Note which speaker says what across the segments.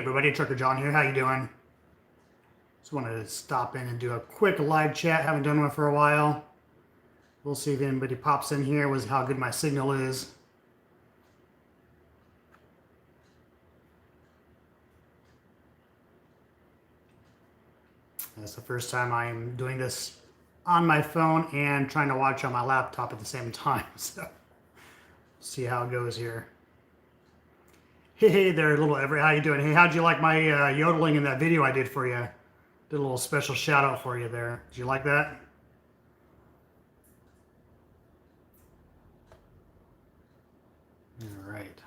Speaker 1: Everybody, Trucker John here. How you doing? Just wanted to stop in and do a quick live chat. Haven't done one for a while. We'll see if anybody pops in here with how good my signal is. That's the first time I'm doing this on my phone and trying to watch on my laptop at the same time. So, see how it goes here. Hey there, little Everett. How you doing? Hey, how'd you like my yodeling in that video I did for you? Did a little special shout out for you there. Did you like that? All right.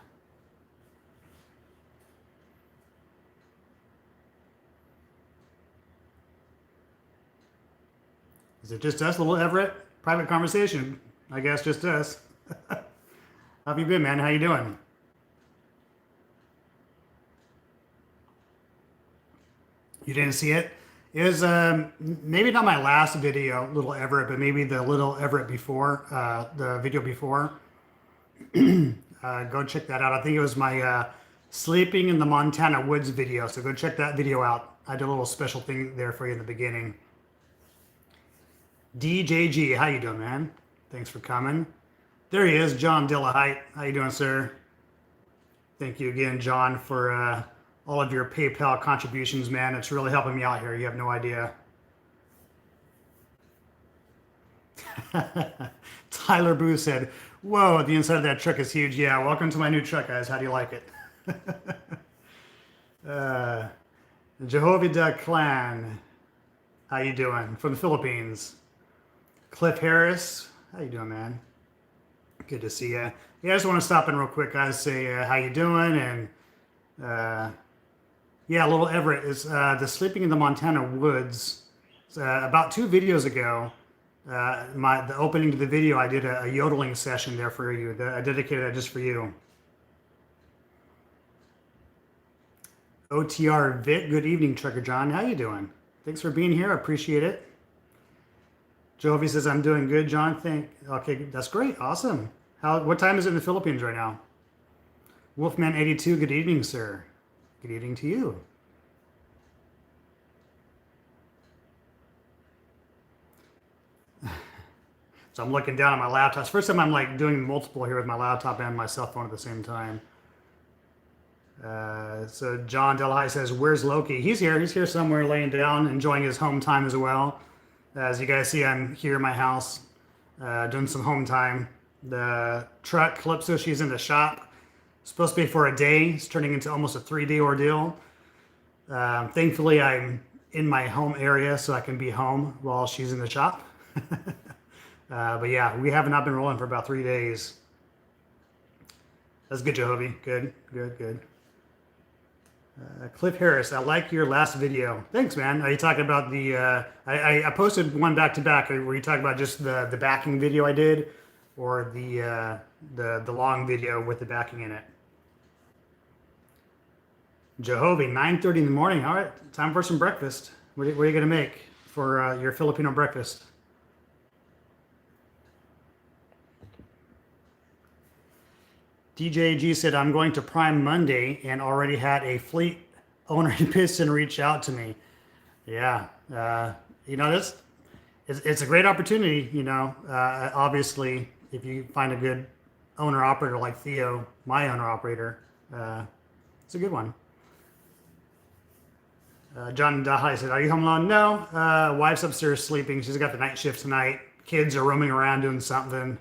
Speaker 1: Is it just us, little Everett? Private conversation. I guess just us. How have you been, man? How you doing? You didn't see it? It was maybe not my last video, Little Everett, but maybe the Little Everett before, the video before. Go check that out. I think it was my Sleeping in the Montana Woods video. So go check that video out. I did a little special thing there for you in the beginning. DJG, how you doing, man? Thanks for coming. There he is, John Dillahite. How you doing, sir? Thank you again, John, for all of your PayPal contributions, man. It's really helping me out here. You have no idea. Tyler Boo said, whoa, the inside of that truck is huge. Yeah, welcome to my new truck, guys. How do you like it? Jehovah Clan, how you doing? From the Philippines. Cliff Harris, how you doing, man? Good to see you. Yeah, I just want to stop in real quick, guys, say how you doing, and yeah, Little Everett is the Sleeping in the Montana Woods. About 2 videos ago, the opening to the video, I did a yodeling session there for you. I dedicated that just for you. OTR Vic, good evening, Trucker John. How you doing? Thanks for being here. I appreciate it. Jovi says, I'm doing good, John. Okay, that's great. Awesome. What time is it in the Philippines right now? Wolfman82, good evening, sir. Good evening to you. So I'm looking down at my laptop. It's the first time I'm like doing multiple here with my laptop and my cell phone at the same time. So John Delhi says, where's Loki? He's here. He's here somewhere laying down, enjoying his home time as well. As you guys see, I'm here in my house doing some home time. The truck, Calypso, she's in the shop. Supposed to be for a day. It's turning into almost a 3-day ordeal. Thankfully, I'm in my home area, so I can be home while she's in the shop. But yeah, we have not been rolling for about 3 days. That's good, Jehovah. Good, good, good. Cliff Harris, I like your last video. Thanks, man. Are you talking about the? I posted one back to back. Were you talking about just the backing video I did, or the long video with the backing in it? Jehovah, 9:30 in the morning. All right, time for some breakfast. What are you gonna make for your Filipino breakfast? DJG said, I'm going to Prime Monday and already had a fleet owner in Piston reach out to me. Yeah, you know, it's a great opportunity, you know. Obviously, if you find a good owner operator like Theo, my owner operator, it's a good one. John Dahai said, are you home alone? No, wife's upstairs sleeping. She's got the night shift tonight. Kids are roaming around doing something.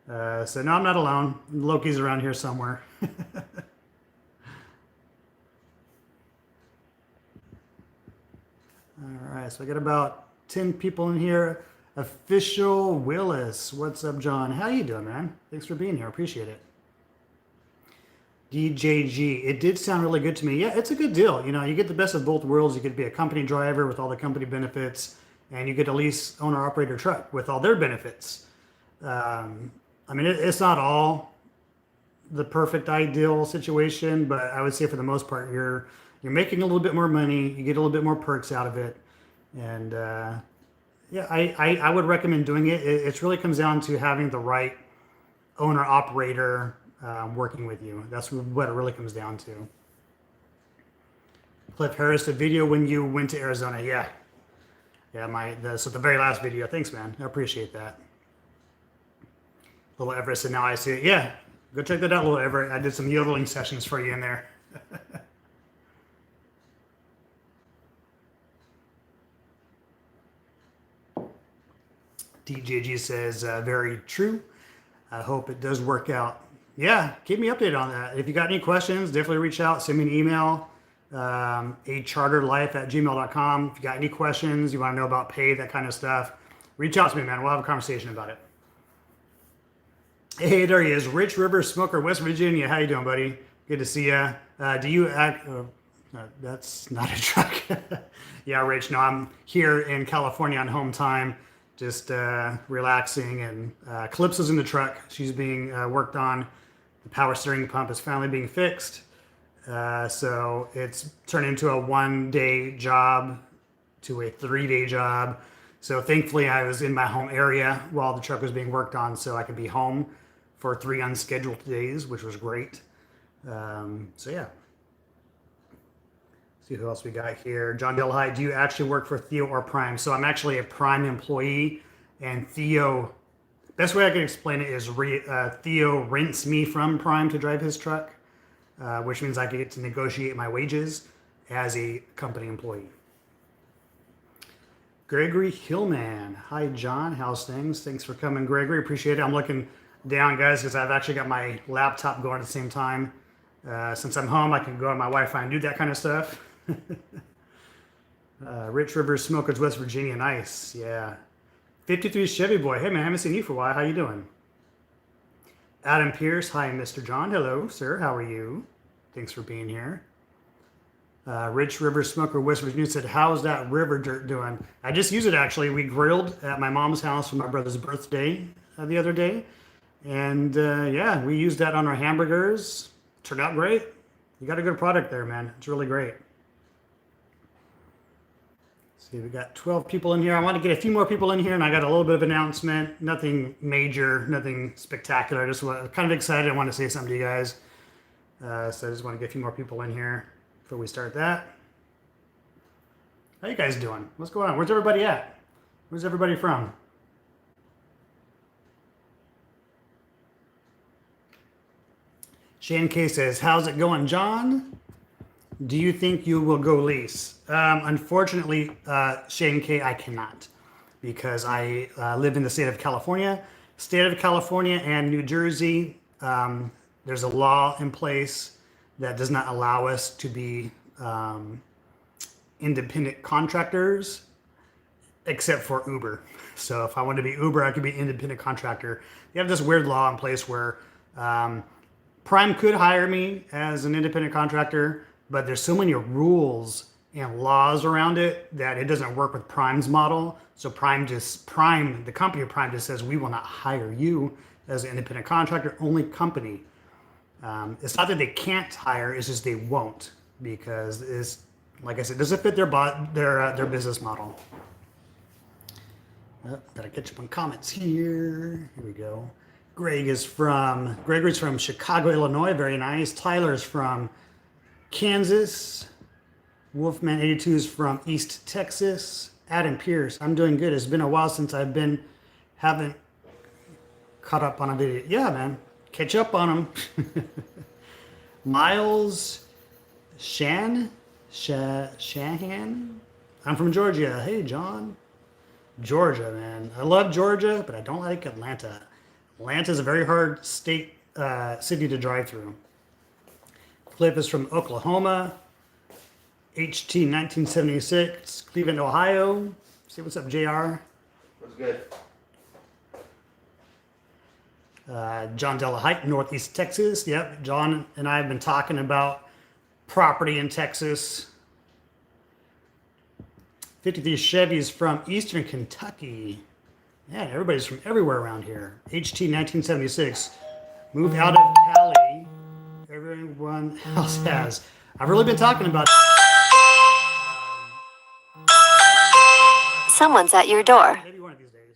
Speaker 1: So no, I'm not alone. Loki's around here somewhere. All right, so I got about 10 people in here. Official Willis, what's up, John? How you doing, man? Thanks for being here. Appreciate it. DJG, it did sound really good to me. Yeah, it's a good deal. You know, you get the best of both worlds. You could be a company driver with all the company benefits, and you get a lease owner operator truck with all their benefits. I mean, it's not all the perfect ideal situation, but I would say for the most part, you're making a little bit more money, you get a little bit more perks out of it, and yeah, I would recommend doing it. It really comes down to having the right owner operator working with you. That's what it really comes down to. Cliff Harris, the video when you went to Arizona. Yeah. Yeah, so the very last video. Thanks, man. I appreciate that. Little Everett said, now I see it. Yeah, go check that out, Little Everett. I did some yodeling sessions for you in there. DJG says, very true. I hope it does work out. Yeah, keep me updated on that. If you got any questions, definitely reach out. Send me an email, acharterlife@gmail.com. If you got any questions, you want to know about pay, that kind of stuff, reach out to me, man. We'll have a conversation about it. Hey, there he is. Rich River Smoker, West Virginia. How you doing, buddy? Good to see you. Do you act... that's not a truck. Yeah, Rich. No, I'm here in California on home time, just relaxing. And Calypso's in the truck. She's being worked on. The power steering pump is finally being fixed. So it's turned into a 1-day job to a 3-day job. So thankfully I was in my home area while the truck was being worked on, so I could be home for 3 unscheduled days, which was great. So yeah. See who else we got here. John Delahite, do you actually work for Theo or Prime? So I'm actually a Prime employee, and Theo, best way I can explain it is Theo rents me from Prime to drive his truck, which means I get to negotiate my wages as a company employee. Gregory Hillman. Hi, John. How's things? Thanks for coming, Gregory. Appreciate it. I'm looking down, guys, because I've actually got my laptop going at the same time. Since I'm home, I can go on my Wi-Fi and do that kind of stuff. Rich River Smokers, West Virginia. Nice. Yeah. 53 Chevy Boy. Hey, man, I haven't seen you for a while. How you doing? Adam Pierce. Hi, Mr. John. Hello, sir. How are you? Thanks for being here. Rich River Smoker, West Virginia said, how's that river dirt doing? I just used it, actually. We grilled at my mom's house for my brother's birthday the other day. And yeah, we used that on our hamburgers. Turned out great. You got a good product there, man. It's really great. See, we got 12 people in here. I want to get a few more people in here, and I got a little bit of announcement. Nothing major, nothing spectacular. Just kind of excited. I want to say something to you guys. So I just want to get a few more people in here before we start that. How you guys doing? What's going on? Where's everybody at? Where's everybody from? Shane K says, how's it going, John? Do you think you will go lease? Unfortunately, Shane K, I cannot, because I live in the state of California. State of California and New Jersey, there's a law in place that does not allow us to be independent contractors, except for Uber. So if I want to be Uber, I could be independent contractor. You have this weird law in place where Prime could hire me as an independent contractor, but there's so many rules and laws around it that it doesn't work with Prime's model. So the company of Prime just says, we will not hire you as an independent contractor, only company. It's not that they can't hire, it's just they won't, because it's, like I said, doesn't fit their business model. Gotta catch up on comments here. Here we go. Gregory's from Chicago, Illinois. Very nice. Tyler's from Kansas. Wolfman82 is from East Texas. Adam Pierce, I'm doing good. It's been a while since haven't caught up on a video. Yeah, man. Catch up on them. Miles Shanahan. I'm from Georgia. Hey, John. Georgia, man. I love Georgia, but I don't like Atlanta. Atlanta is a very hard city to drive through. Cliff is from Oklahoma. HT 1976, Cleveland, Ohio. Say what's up, JR.
Speaker 2: What's good?
Speaker 1: John Delahite, Northeast Texas. Yep, John and I have been talking about property in Texas. 53 Chevys from Eastern Kentucky. Yeah, everybody's from everywhere around here. HT 1976. Moved out of Cali. Everyone else has. I've really been talking about
Speaker 3: Someone's at your door.
Speaker 1: maybe one of these days.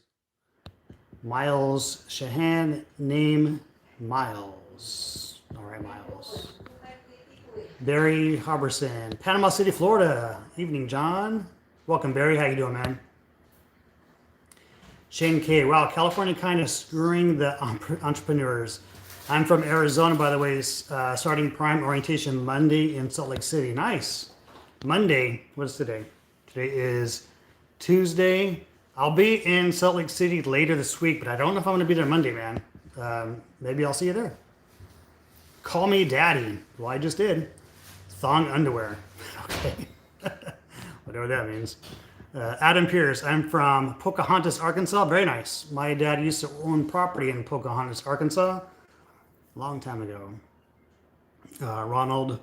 Speaker 1: Miles Shahan, name Miles. All right, Miles. Barry Harberson, Panama City, Florida. Evening, John. Welcome, Barry. How you doing, man? Shane K. Wow, California kind of screwing the entrepreneurs. I'm from Arizona, by the way. Starting Prime Orientation Monday in Salt Lake City. Nice. Monday. What's today? Today is Tuesday. I'll be in Salt Lake City later this week, but I don't know if I'm going to be there Monday, man. Maybe I'll see you there. Call me daddy. Well, I just did. Thong underwear. Okay. Whatever that means. Adam Pierce. I'm from Pocahontas, Arkansas. Very nice. My dad used to own property in Pocahontas, Arkansas. A long time ago. Ronald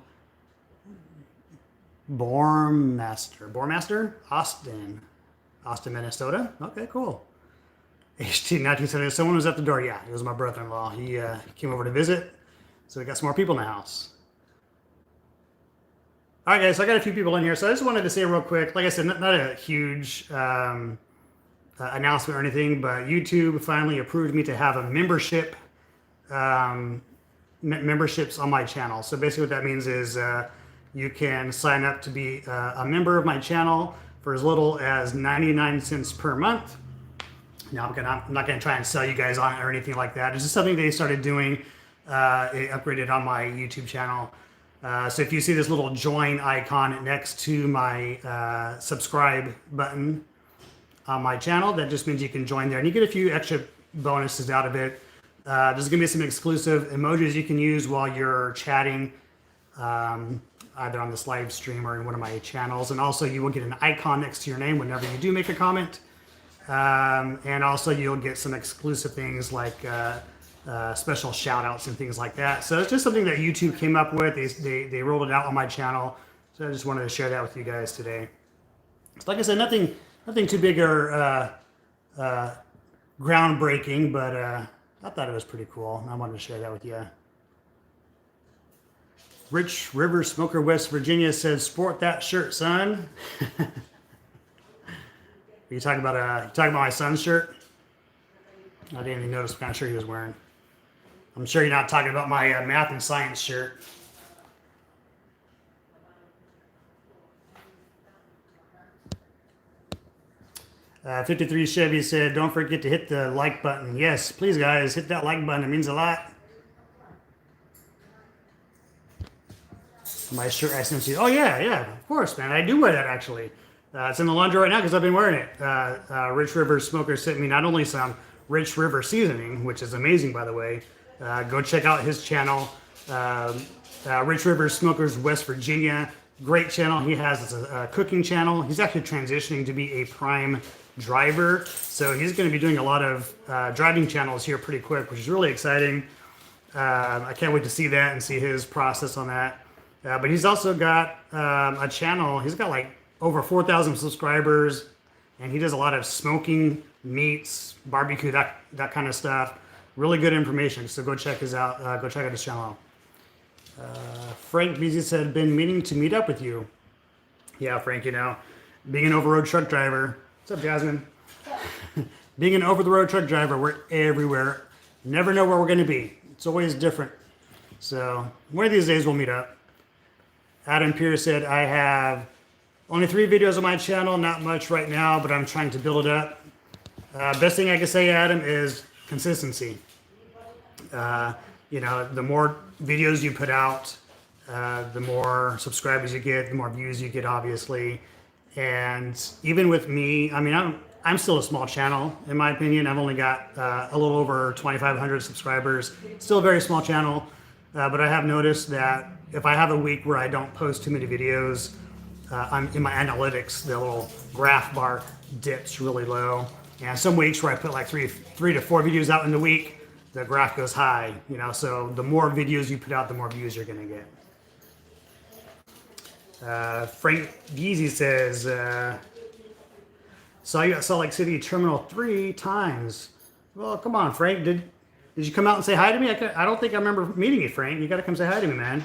Speaker 1: Bormaster? Austin, Minnesota. Okay, cool. HT 1970. Someone was at the door. Yeah, it was my brother-in-law. He came over to visit. So we got some more people in the house. All right, guys, so I got a few people in here. So I just wanted to say real quick, like I said, not a huge announcement or anything, but YouTube finally approved me to have a membership, memberships on my channel. So basically what that means is you can sign up to be a member of my channel for as little as 99 cents per month. Now, I'm not going to try and sell you guys on it or anything like that. It's just something they started doing. It upgraded on my YouTube channel. So if you see this little join icon next to my subscribe button on my channel, that just means you can join there. And you get a few extra bonuses out of it. There's going to be some exclusive emojis you can use while you're chatting, either on this live stream or in one of my channels. And also you will get an icon next to your name whenever you do make a comment. And also you'll get some exclusive things like special shout outs and things like that. So it's just something that YouTube came up with. They rolled it out on my channel. So I just wanted to share that with you guys today. So like I said, nothing too big or groundbreaking, but I thought it was pretty cool. I wanted to share that with you. Rich River Smoker, West Virginia says, "Sport that shirt, son." Are you talking about my son's shirt? I didn't even notice what kind of shirt he was wearing. I'm sure you're not talking about my math and science shirt. Uh, 53 Chevy said, "Don't forget to hit the like button." Yes, please, guys, hit that like button. It means a lot. My shirt I sent you. Oh, yeah, of course, man. I do wear that, actually. It's in the laundry right now because I've been wearing it. Rich River Smoker sent me not only some Rich River seasoning, which is amazing, by the way. Go check out his channel. Rich River Smokers, West Virginia. Great channel. He has a cooking channel. He's actually transitioning to be a prime driver. So he's going to be doing a lot of driving channels here pretty quick, which is really exciting. I can't wait to see that and see his process on that. But he's also got a channel. He's got like over 4,000 subscribers, and he does a lot of smoking, meats, barbecue, that kind of stuff. Really good information. So go check his out. Go check out his channel. Frank Beasy said, "Been meaning to meet up with you." Yeah, Frank. You know, being an over-road truck driver. What's up, Jasmine? Being an over-the-road truck driver, we're everywhere. Never know where we're going to be. It's always different. So one of these days we'll meet up. Adam Pierce said, "I have only 3 videos on my channel, not much right now, but I'm trying to build it up." Best thing I can say, Adam, is consistency. You know, the more videos you put out, the more subscribers you get, the more views you get, obviously. And even with me, I mean, I'm still a small channel, in my opinion. I've only got a little over 2,500 subscribers. Still a very small channel, but I have noticed that if I have a week where I don't post too many videos, I'm in my analytics, the little graph bar dips really low. And some weeks where I put like three to 4 videos out in the week, the graph goes high. You know, so the more videos you put out, the more views you're going to get. Frank Beasy says, "Saw you at Salt Lake City Terminal 3 times." Well, come on, Frank. Did you come out and say hi to me? I don't think I remember meeting you, Frank. You got to come say hi to me, man.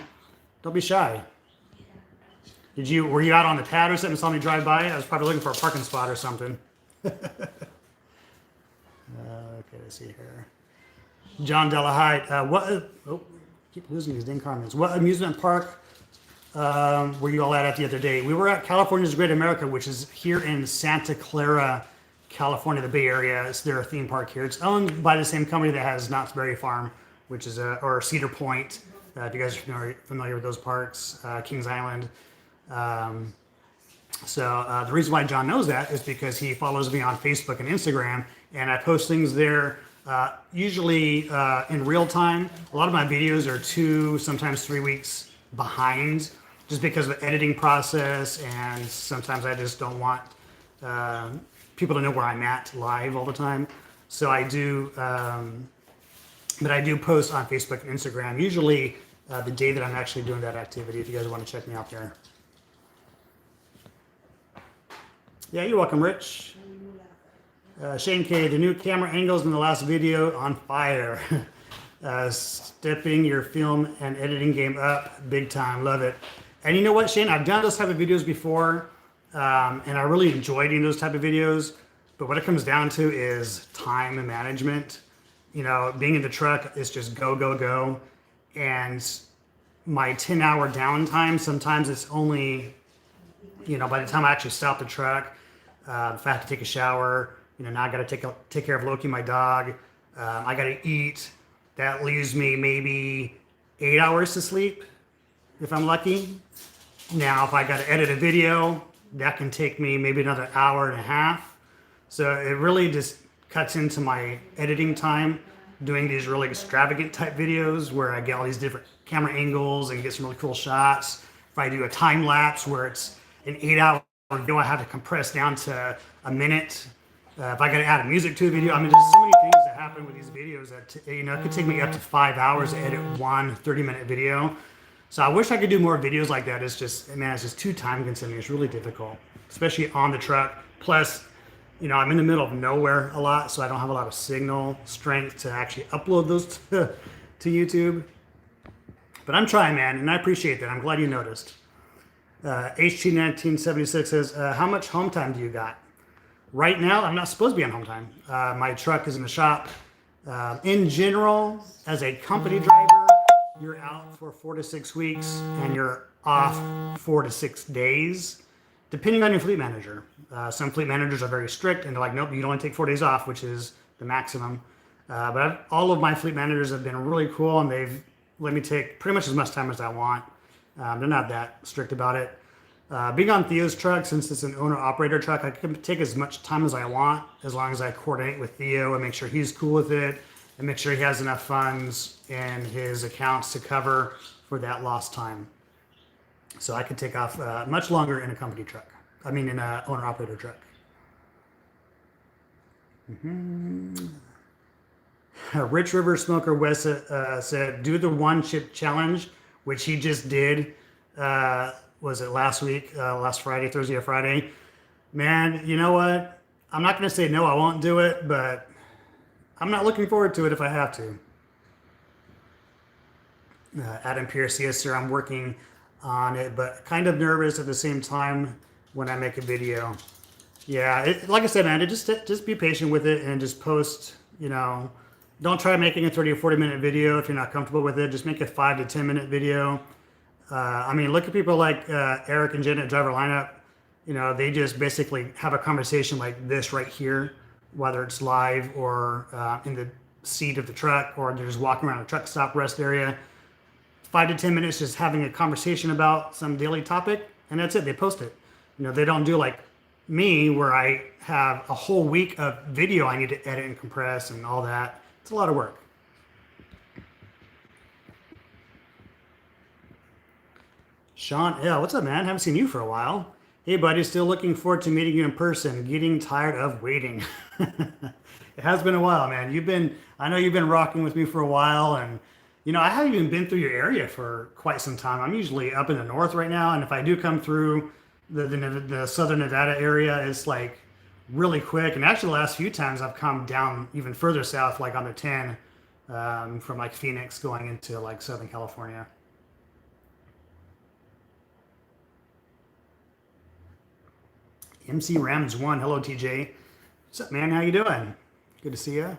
Speaker 1: Don't be shy. Were you out on the pad or something? Saw me drive by? I was probably looking for a parking spot or something. Okay, let's see here. John Delahide, keep losing these dang comments. What amusement park were you all at the other day? We were at California's Great America, which is here in Santa Clara, California, the Bay Area. It's their theme park here. It's owned by the same company that has Knott's Berry Farm, which is or Cedar Point. If you guys are familiar with those parks, Kings Island. The reason why John knows that is because he follows me on Facebook and Instagram, and I post things there usually in real time. A lot of my videos are 2, sometimes 3 weeks behind, just because of the editing process, and sometimes I just don't want people to know where I'm at live all the time. So I do, but I do post on Facebook and Instagram, usually the day that I'm actually doing that activity, if you guys want to check me out there. Yeah, you're welcome, Rich. Shane K, the new camera angles in the last video on fire. Stepping your film and editing game up big time. Love it. And you know what, Shane? I've done those type of videos before, and I really enjoy doing those type of videos. But what it comes down to is time and management. You know, being in the truck is just go, go, go. And my 10-hour downtime, sometimes it's only, you know, by the time I actually stop the truck, if I have to take a shower, you know, now I got to take care of Loki, my dog. I got to eat. That leaves me maybe 8 hours to sleep, if I'm lucky. Now, if I got to edit a video, that can take me maybe another hour and a half. So it really just cuts into my editing time, doing these really extravagant type videos where I get all these different camera angles and get some really cool shots. If I do a time lapse where it's an 8-hour video, I have to compress down to a minute. If I got to add a music to a video, I mean, there's so many things that happen with these videos that, you know, it could take me up to 5 hours to edit one 30-minute video. So I wish I could do more videos like that. It's just, man, it's just too time consuming. It's really difficult, especially on the truck. Plus, you know, I'm in the middle of nowhere a lot, so I don't have a lot of signal strength to actually upload those to YouTube. But I'm trying, man, and I appreciate that. I'm glad you noticed. HT1976 says, how much home time do you got? Right now, I'm not supposed to be on home time. My truck is in the shop. In general, as a company driver, you're out for 4 to 6 weeks and you're off 4 to 6 days, depending on your fleet manager. Some fleet managers are very strict and they're like, nope, you can only take 4 days off, which is the maximum. But all of my fleet managers have been really cool and they've let me take pretty much as much time as I want. They're not that strict about it. Being on Theo's truck, since it's an owner-operator truck, I can take as much time as I want, as long as I coordinate with Theo and make sure he's cool with it, and make sure he has enough funds in his accounts to cover for that lost time. So I could take off much longer in a company truck. I mean, in an owner-operator truck. Rich River Smoker West said, do the one chip challenge, which he just did. Was it last week, last Friday, Thursday or Friday? Man, you know what? I'm not going to say no, I won't do it, but I'm not looking forward to it if I have to. Adam Pierce, yes, sir, I'm working on it, but kind of nervous at the same time when I make a video. Yeah, like I said, man, just be patient with it and just post, you know, don't try making a 30 or 40 minute video if you're not comfortable with it. Just make a 5 to 10 minute video. I mean, look at people like Eric and Jen at Driver Lineup. You know, they just basically have a conversation like this right here, whether it's live or in the seat of the truck, or they're just walking around a truck stop rest area. 5 to 10 minutes just having a conversation about some daily topic, and that's it. They post it. You know, they don't do like me where I have a whole week of video I need to edit and compress and all that. It's a lot of work. Sean, yeah, what's up, man? Haven't seen you for a while. Hey, buddy, still looking forward to meeting you in person. Getting tired of waiting. It has been a while, man. I know you've been rocking with me for a while, and you know, I haven't even been through your area for quite some time. I'm usually up in the north right now, and if I do come through the southern Nevada area, it's like really quick. And actually, the last few times I've come down even further south, like on the 10, from like Phoenix going into like Southern California. MC Rams 1, hello TJ. What's up, man? How you doing? Good to see you.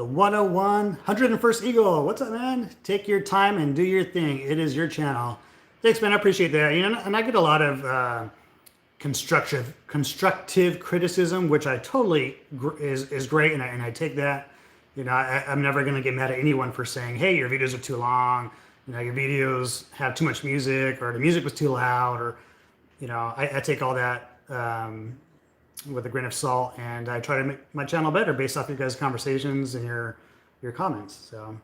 Speaker 1: the 101, 101st Eagle. What's up, man? Take your time and do your thing. It is your channel. Thanks, man. I appreciate that. You know, and I get a lot of constructive criticism, which I totally is great, and I take that. You know, I'm never gonna get mad at anyone for saying, hey, your videos are too long. You know, your videos have too much music, or the music was too loud, or you know, I take all that with a grain of salt, and I try to make my channel better based off your guys' conversations and your comments. So,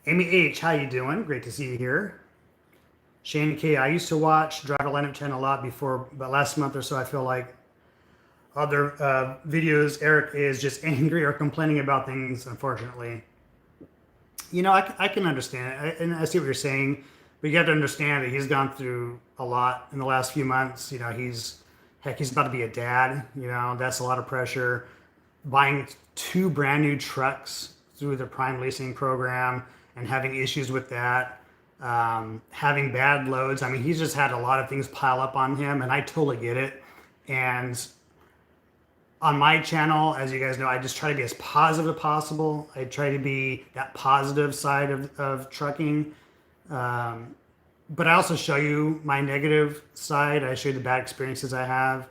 Speaker 1: Amy H, how you doing? Great to see you here. Shane K, I used to watch Driver Lineup channel a lot before, but last month or so, I feel like other videos, Eric is just angry or complaining about things, unfortunately. You know, I can understand it, and I see what you're saying, but you have to understand that he's gone through a lot in the last few months. You know, he's about to be a dad. You know, that's a lot of pressure. Buying 2 brand new trucks through the Prime leasing program and having issues with that. Having bad loads. I mean, he's just had a lot of things pile up on him, and I totally get it. And on my channel, as you guys know, I just try to be as positive as possible. I try to be that positive side of trucking. But I also show you my negative side. I show you the bad experiences I have.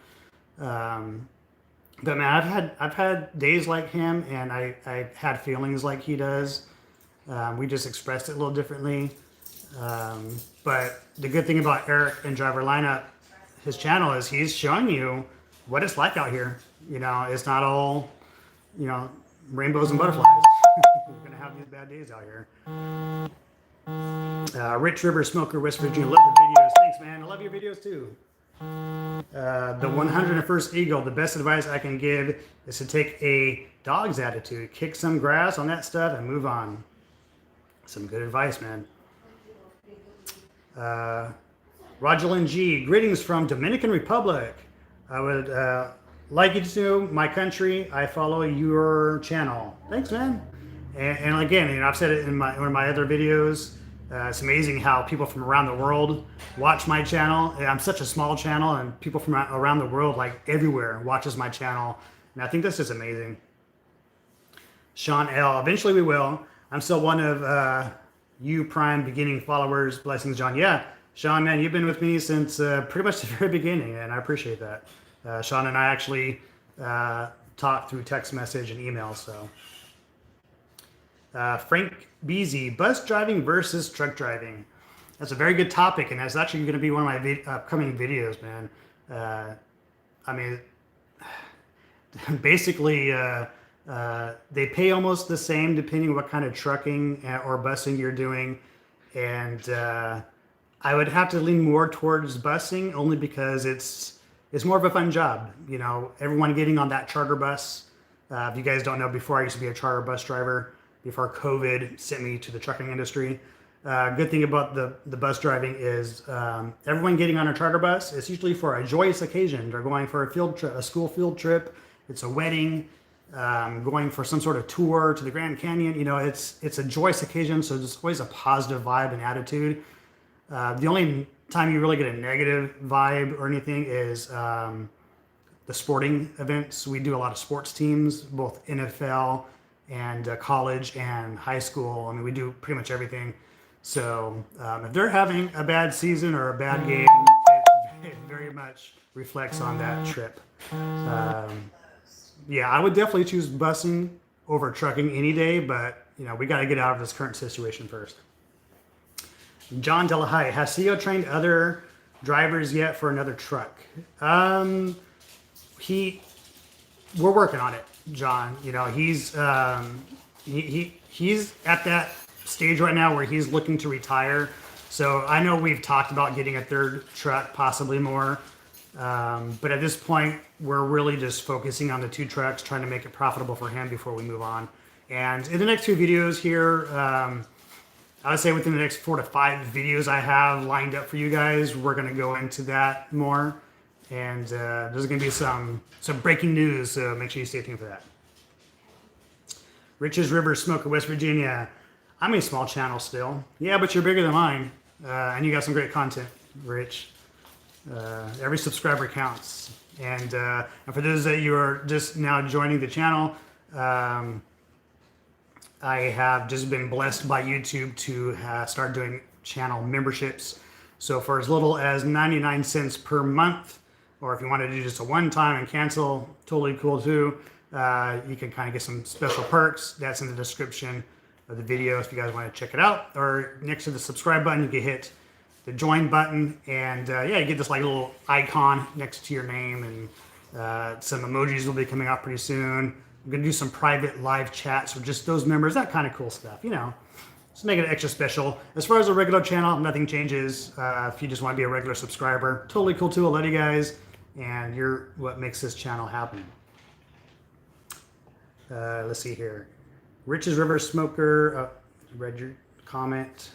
Speaker 1: But man, I've had days like him, and I've had feelings like he does. We just expressed it a little differently. But the good thing about Eric and Driver Lineup, his channel, is he's showing you what it's like out here. You know, it's not all, you know, rainbows and butterflies. We're going to have these bad days out here. Rich River Smoker, West Virginia. Love the videos. Thanks, man. I love your videos too. The 101st Eagle. The best advice I can give is to take a dog's attitude. Kick some grass on that stuff and move on. Some good advice, man. Rogerlyn G, greetings from Dominican Republic. I would like you to know my country. I follow your channel. Thanks, man. And again, you know, I've said it in one of my other videos. It's amazing how people from around the world watch my channel. I'm such a small channel, and people from around the world, like everywhere, watches my channel. And I think this is amazing. Sean L, eventually we will. I'm still one of you Prime beginning followers. Blessings, John. Yeah, Sean, man, you've been with me since pretty much the very beginning, and I appreciate that. Sean and I actually talk through text message and email. So, Frank Beasy, bus driving versus truck driving. That's a very good topic, and that's actually going to be one of my upcoming videos, man. I mean, basically, they pay almost the same depending on what kind of trucking or busing you're doing, and I would have to lean more towards busing only because it's more of a fun job. You know, everyone getting on that charter bus. If you guys don't know, before I used to be a charter bus driver, before COVID sent me to the trucking industry. Good thing about the bus driving is everyone getting on a charter bus is usually for a joyous occasion. They're going for a field trip, a school field trip. It's a wedding, going for some sort of tour to the Grand Canyon. You know, it's a joyous occasion, so there's always a positive vibe and attitude. The only time you really get a negative vibe or anything is the sporting events. We do a lot of sports teams, both NFL and college and high school. I mean, we do pretty much everything. So if they're having a bad season or a bad game, it very much reflects on that trip. Yeah, I would definitely choose busing over trucking any day, but you know, we got to get out of this current situation first. John Delahite, has CEO trained other drivers yet for another truck? We're working on it, John. You know, he's at that stage right now where he's looking to retire. So I know we've talked about getting a third truck, possibly more. But at this point, we're really just focusing on the 2 trucks, trying to make it profitable for him before we move on. And in the next 2 videos here, I would say within the next 4 to 5 videos I have lined up for you guys, we're going to go into that more. And there's going to be some breaking news, so make sure you stay tuned for that. Rich's River Smoker, West Virginia. I'm a small channel still. Yeah, but you're bigger than mine. And you got some great content, Rich. Every subscriber counts. And for those that you are just now joining the channel, I have just been blessed by YouTube to start doing channel memberships. So for as little as 99 cents per month, or if you want to do just a one-time and cancel, totally cool too. You can kind of get some special perks. That's in the description of the video if you guys want to check it out. Or next to the subscribe button, you can hit the join button, and yeah, you get this like little icon next to your name, and some emojis will be coming out pretty soon. I'm gonna do some private live chats with just those members, that kind of cool stuff, you know. Just make it extra special. As far as a regular channel, nothing changes. If you just want to be a regular subscriber, totally cool too. I love you guys, and you're what makes this channel happen. Let's see here. Rich's River Smoker, read your comment.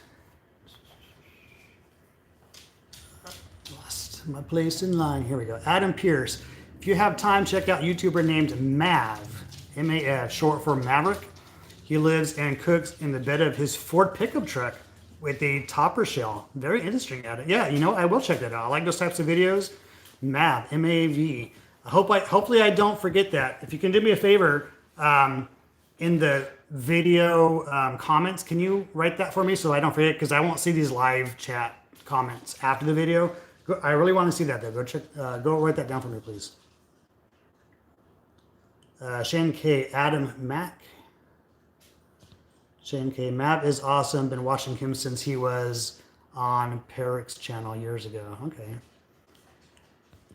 Speaker 1: Lost my place in line. Here we go. Adam Pierce. If you have time, check out YouTuber named Mav, M-A-V, short for Maverick. He lives and cooks in the bed of his Ford pickup truck with a topper shell. Very interesting, Adam. Yeah, you know, I will check that out. I like those types of videos. Mav, M-A-V. Hopefully I don't forget that. If you can do me a favor, in the video comments, can you write that for me so I don't forget? Because I won't see these live chat comments after the video. I really want to see that though. Go check. Go write that down for me, please. Shane K. Adam Mack. Shane K. Matt is awesome. Been watching him since he was on Perrick's channel years ago. Okay.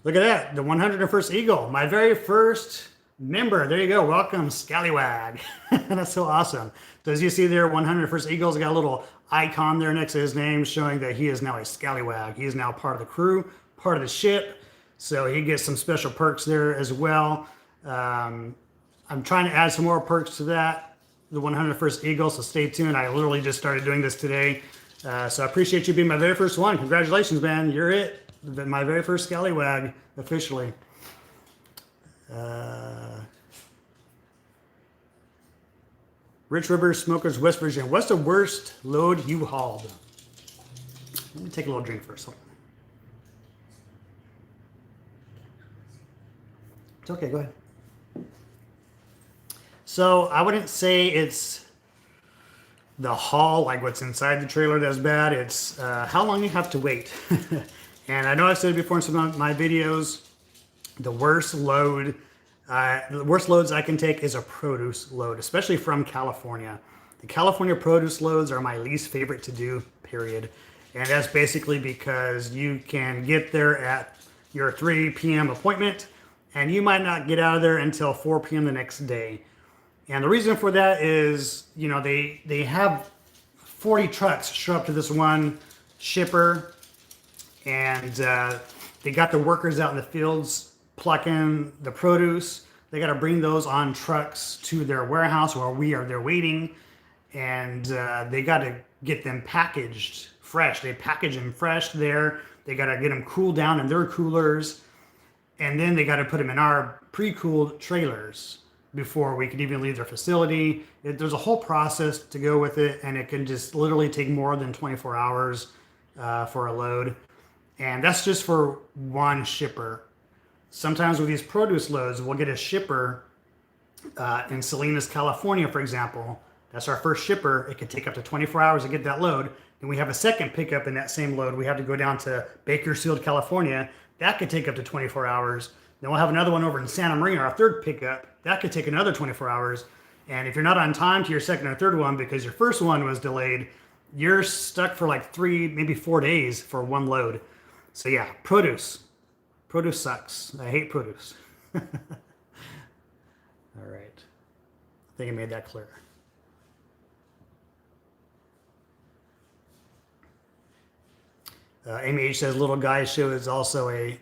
Speaker 1: Look at that. The 101st Eagle. My very first member. There you go. Welcome, Scallywag. That's so awesome. So as you see there, 101st Eagle's got a little icon there next to his name showing that he is now a Scallywag. He is now part of the crew, part of the ship. So he gets some special perks there as well. I'm trying to add some more perks to that. The 101st Eagle, so stay tuned. I literally just started doing this today. So I appreciate you being my very first one. Congratulations, man. You're it. My very first Scallywag, officially. Rich Rivers Smokers, West Virginia. What's the worst load you hauled? Let me take a little drink first. It's okay, go ahead. So I wouldn't say it's the haul, like what's inside the trailer, that's bad. It's how long you have to wait. And I know I've said it before in some of my videos, the worst loads I can take is a produce load, especially from California. The California produce loads are my least favorite to do, period. And that's basically because you can get there at your 3 p.m. appointment, and you might not get out of there until 4 p.m. the next day. And the reason for that is, you know, they have 40 trucks show up to this one shipper, and they got the workers out in the fields plucking the produce. They got to bring those on trucks to their warehouse where we are there waiting, and they got to get them packaged fresh. They package them fresh there. They got to get them cooled down in their coolers, and then they got to put them in our pre-cooled trailers before we could even leave their facility. There's a whole process to go with it, and it can just literally take more than 24 hours for a load. And that's just for one shipper. Sometimes with these produce loads, we'll get a shipper in Salinas, California, for example. That's our first shipper. It could take up to 24 hours to get that load. Then we have a second pickup in that same load. We have to go down to Bakersfield, California. That could take up to 24 hours. Then we'll have another one over in Santa Maria, our third pickup. That could take another 24 hours. And if you're not on time to your second or third one because your first one was delayed, you're stuck for like 3, maybe 4 days for one load. So yeah, produce. Produce sucks. I hate produce. All right. I think I made that clear. Amy H says Little Guy Show is also in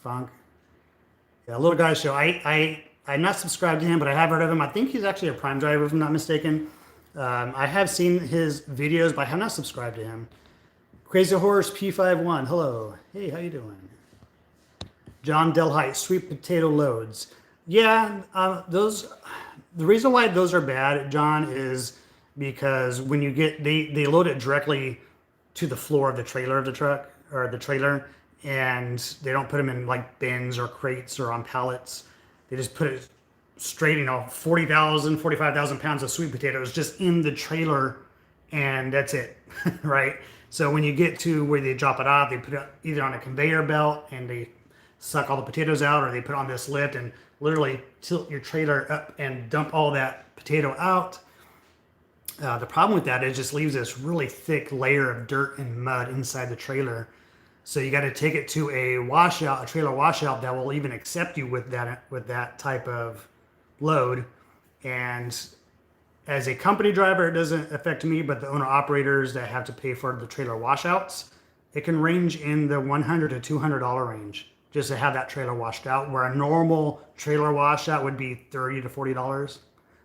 Speaker 1: funk. Yeah, Little Guy Show. I'm not subscribed to him, but I have heard of him. I think he's actually a Prime driver, if I'm not mistaken. I have seen his videos, but I have not subscribed to him. Crazy Horse P51. Hello. Hey, how you doing? John Delhite, sweet potato loads. Yeah, those. The reason why those are bad, John, is because when you get they load it directly to the floor of the trailer of the truck or the trailer, and they don't put them in like bins or crates or on pallets. They just put it straight, 40,000, 45,000 pounds of sweet potatoes just in the trailer, and that's it, right? So when you get to where they drop it off, they put it either on a conveyor belt and they suck all the potatoes out, or they put on this lift and literally tilt your trailer up and dump all that potato out. The problem with that is it just leaves this really thick layer of dirt and mud inside the trailer. So you got to take it to a washout, a trailer washout that will even accept you with that type of load. And as a company driver, it doesn't affect me, but the owner operators that have to pay for the trailer washouts, it can range in the $100 to $200 range just to have that trailer washed out, where a normal trailer washout would be $30 to $40.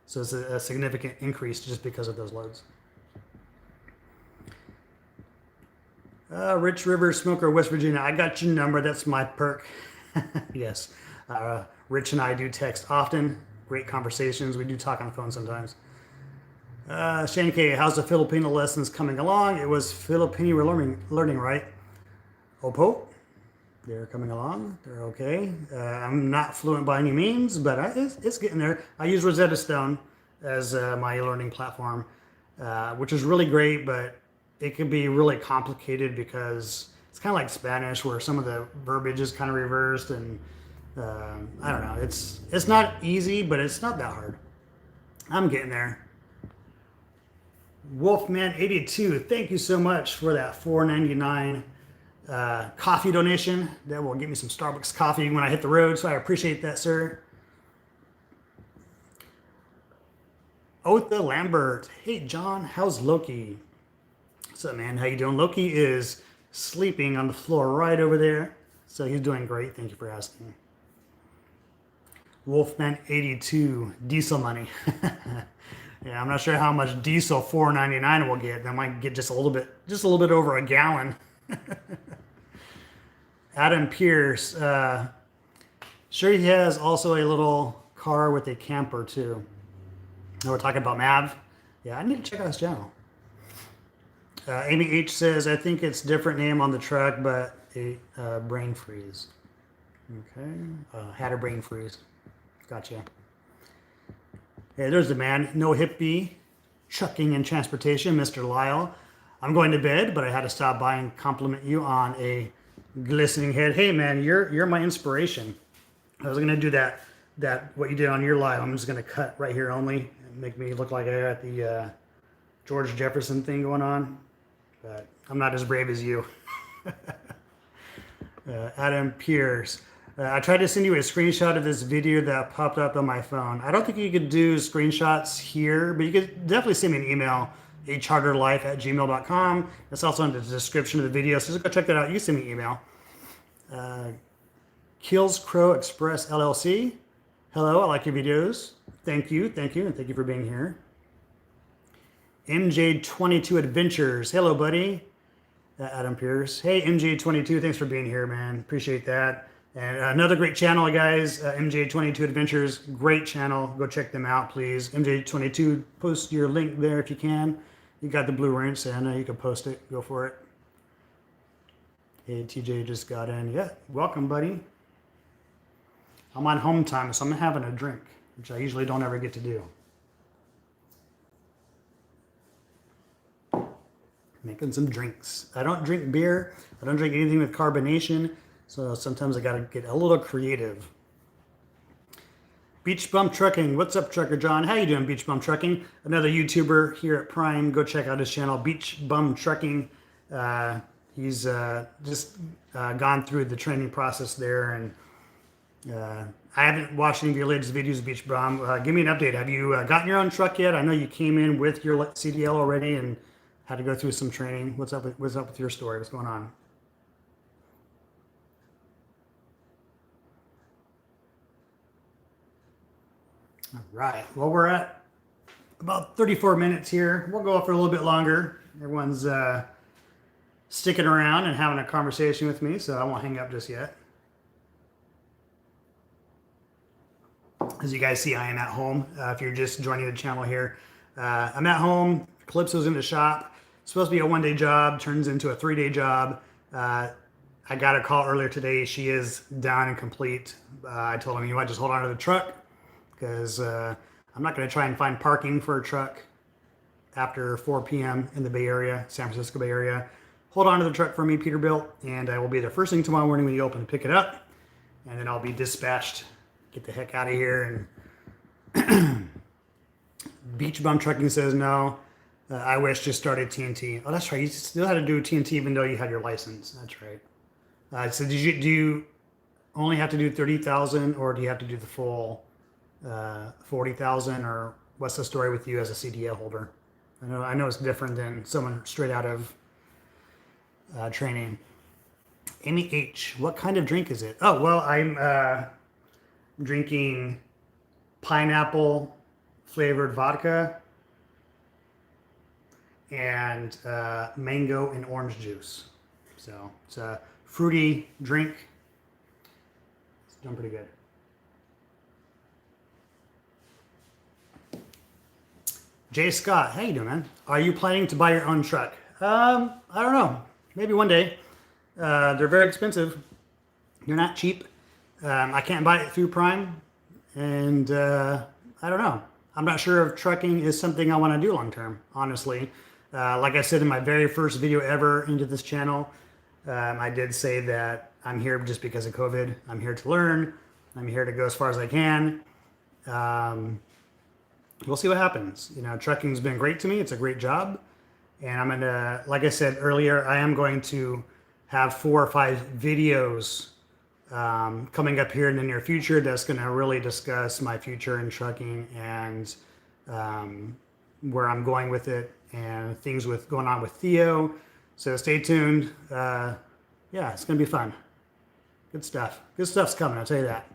Speaker 1: So it's a significant increase just because of those loads. Rich River Smoker, West Virginia. I got your number. That's my perk. Yes. Rich and I do text often. Great conversations. We do talk on the phone sometimes. Shane K, how's the Filipino lessons coming along? It was Filipino learning, right? Opo. They're coming along. They're okay. I'm not fluent by any means, but it's getting there. I use Rosetta Stone as my learning platform, which is really great, but it can be really complicated because it's kind of like Spanish, where some of the verbiage is kind of reversed, and I don't know. It's not easy, but it's not that hard. I'm getting there. Wolfman82, thank you so much for that $4.99 coffee donation. That will get me some Starbucks coffee when I hit the road, so I appreciate that, sir. Otha Lambert, hey John, how's Loki? What's up, man? How you doing? Loki is sleeping on the floor right over there, so he's doing great. Thank you for asking. Wolfman82, diesel money. Yeah, I'm not sure how much diesel $4.99 will get. That might get just a little bit over a gallon. Adam Pierce, sure he has also a little car with a camper too. Now we're talking about Mav. Yeah, I need to check out his channel. Amy H says, I think it's different name on the truck, but a brain freeze. Okay, had a brain freeze. Gotcha. Hey, there's the man. No hippie, trucking and transportation, Mr. Lyle. I'm going to bed, but I had to stop by and compliment you on a glistening head. Hey, man, you're my inspiration. I was gonna do that what you did on your live. I'm just gonna cut right here only and make me look like I got the George Jefferson thing going on, but I'm not as brave as you. Adam Pierce. I tried to send you a screenshot of this video that popped up on my phone. I don't think you could do screenshots here, but you could definitely send me an email, acharterlife@gmail.com. That's also in the description of the video, so just go check that out. You send me an email. Kills Crow Express LLC. Hello, I like your videos. Thank you, and thank you for being here. MJ22 Adventures. Hello, buddy. Adam Pierce. Hey, MJ22, thanks for being here, man. Appreciate that. And another great channel, guys, MJ22 Adventures. Great channel. Go check them out, please. MJ22, post your link there if you can. You got the blue rinse, and you can post it. Go for it. Hey, TJ just got in. Yeah, welcome, buddy. I'm on home time, so I'm having a drink, which I usually don't ever get to do. Making some drinks. I don't drink beer. I don't drink anything with carbonation. So sometimes I gotta get a little creative. Beach Bum Trucking. What's up, Trucker John? How you doing, Beach Bum Trucking? Another YouTuber here at Prime. Go check out his channel, Beach Bum Trucking. He's just gone through the training process there, and I haven't watched any of your latest videos, Beach Bum. Give me an update. Have you gotten your own truck yet? I know you came in with your CDL already and had to go through some training. What's up with your story? What's going on? All right. Well, we're at about 34 minutes here. We'll go for a little bit longer. Everyone's sticking around and having a conversation with me, so I won't hang up just yet. As you guys see, I am at home. If you're just joining the channel here, I'm at home. Calypso's in the shop. It's supposed to be a one-day job, turns into a 3-day job. I got a call earlier today. She is done and complete. I told him, you might just hold on to the truck, because I'm not going to try and find parking for a truck after 4 p.m. in the Bay Area, San Francisco Bay Area. Hold on to the truck for me, Peterbilt, and I will be there first thing tomorrow morning when you open, pick it up, and then I'll be dispatched. Get the heck out of here. And Beach Bum Trucking says no. I wish just started TNT. Oh, that's right. You still had to do TNT even though you had your license. That's right. So do you only have to do 30,000, or do you have to do the full 40,000, or what's the story with you as a CDL holder? I know it's different than someone straight out of training. Amy H, what kind of drink is it? Oh, well, I'm drinking pineapple flavored vodka and mango and orange juice. So it's a fruity drink. It's done pretty good. Jay Scott, how you doing, man? Are you planning to buy your own truck? I don't know. Maybe one day. They're very expensive. They're not cheap. I can't buy it through Prime, and I don't know. I'm not sure if trucking is something I want to do long term, honestly. Like I said in my very first video ever into this channel, I did say that I'm here just because of COVID. I'm here to learn. I'm here to go as far as I can. We'll see what happens. Trucking's been great to me. It's a great job. And I'm going to, like I said earlier, I am going to have 4 or 5 videos coming up here in the near future that's going to really discuss my future in trucking and where I'm going with it and things going on with Theo. So stay tuned. Yeah, it's going to be fun. Good stuff. Good stuff's coming, I'll tell you that.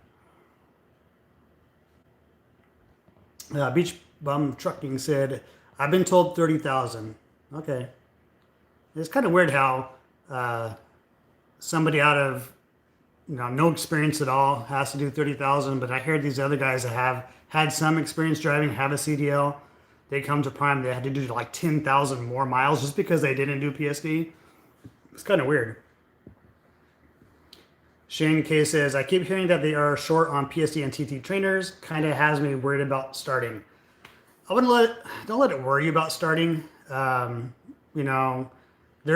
Speaker 1: Beach Bum Trucking said, I've been told 30,000. Okay. It's kind of weird how somebody out of no experience at all has to do 30,000, but I hear these other guys that have had some experience driving, have a CDL, they come to Prime, they had to do like 10,000 more miles just because they didn't do PSD. It's kind of weird. Shane K says, I keep hearing that they are short on PSD and TT trainers. Kind of has me worried about starting. Don't let it worry you about starting. There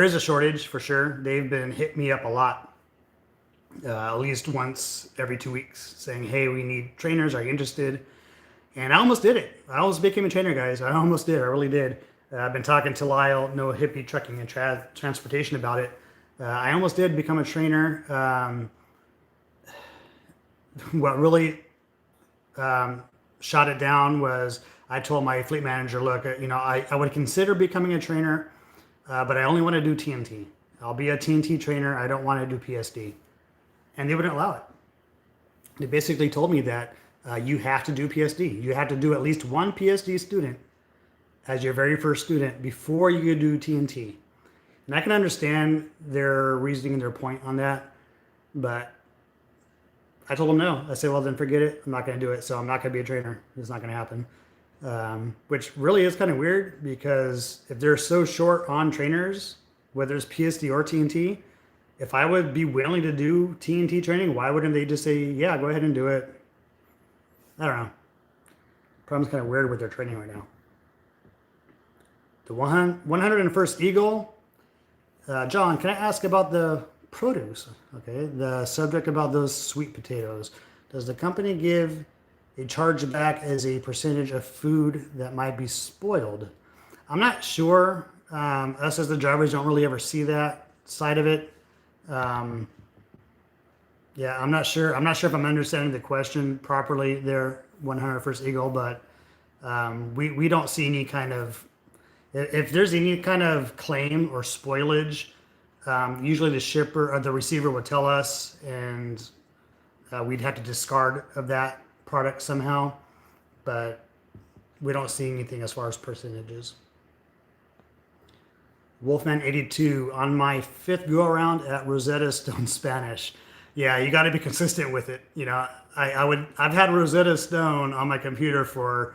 Speaker 1: is a shortage for sure. They've been hitting me up a lot, at least once every 2 weeks, saying, hey, we need trainers. Are you interested? And I almost did it. I almost became a trainer, guys. I almost did. I really did. I've been talking to Lyle, No Hippie Trucking and Transportation about it. I almost did become a trainer. What really shot it down was I told my fleet manager, look, I would consider becoming a trainer, but I only want to do TNT. I'll be a TNT trainer. I don't want to do PSD. And they wouldn't allow it. They basically told me that you have to do PSD. You have to do at least one PSD student as your very first student before you do TNT. And I can understand their reasoning and their point on that, but I told them no. I said, well, then forget it. I'm not going to do it. So I'm not going to be a trainer. It's not going to happen. Which really is kind of weird because if they're so short on trainers, whether it's PSD or TNT, if I would be willing to do TNT training, why wouldn't they just say, yeah, go ahead and do it? I don't know. Problem's kind of weird with their training right now. The 101st Eagle. John, can I ask about the produce? Okay, the subject about those sweet potatoes. Does the company give a chargeback as a percentage of food that might be spoiled? I'm not sure. Us as the drivers don't really ever see that side of it. Yeah, I'm not sure. I'm not sure if I'm understanding the question properly there, 101st Eagle, but we don't see any kind of, if there's any kind of claim or spoilage, usually the shipper or the receiver would tell us, and we'd have to discard of that product somehow, but we don't see anything as far as percentages. Wolfman82, on my 5th go around at Rosetta Stone Spanish. Yeah, you got to be consistent with it. I've had Rosetta Stone on my computer for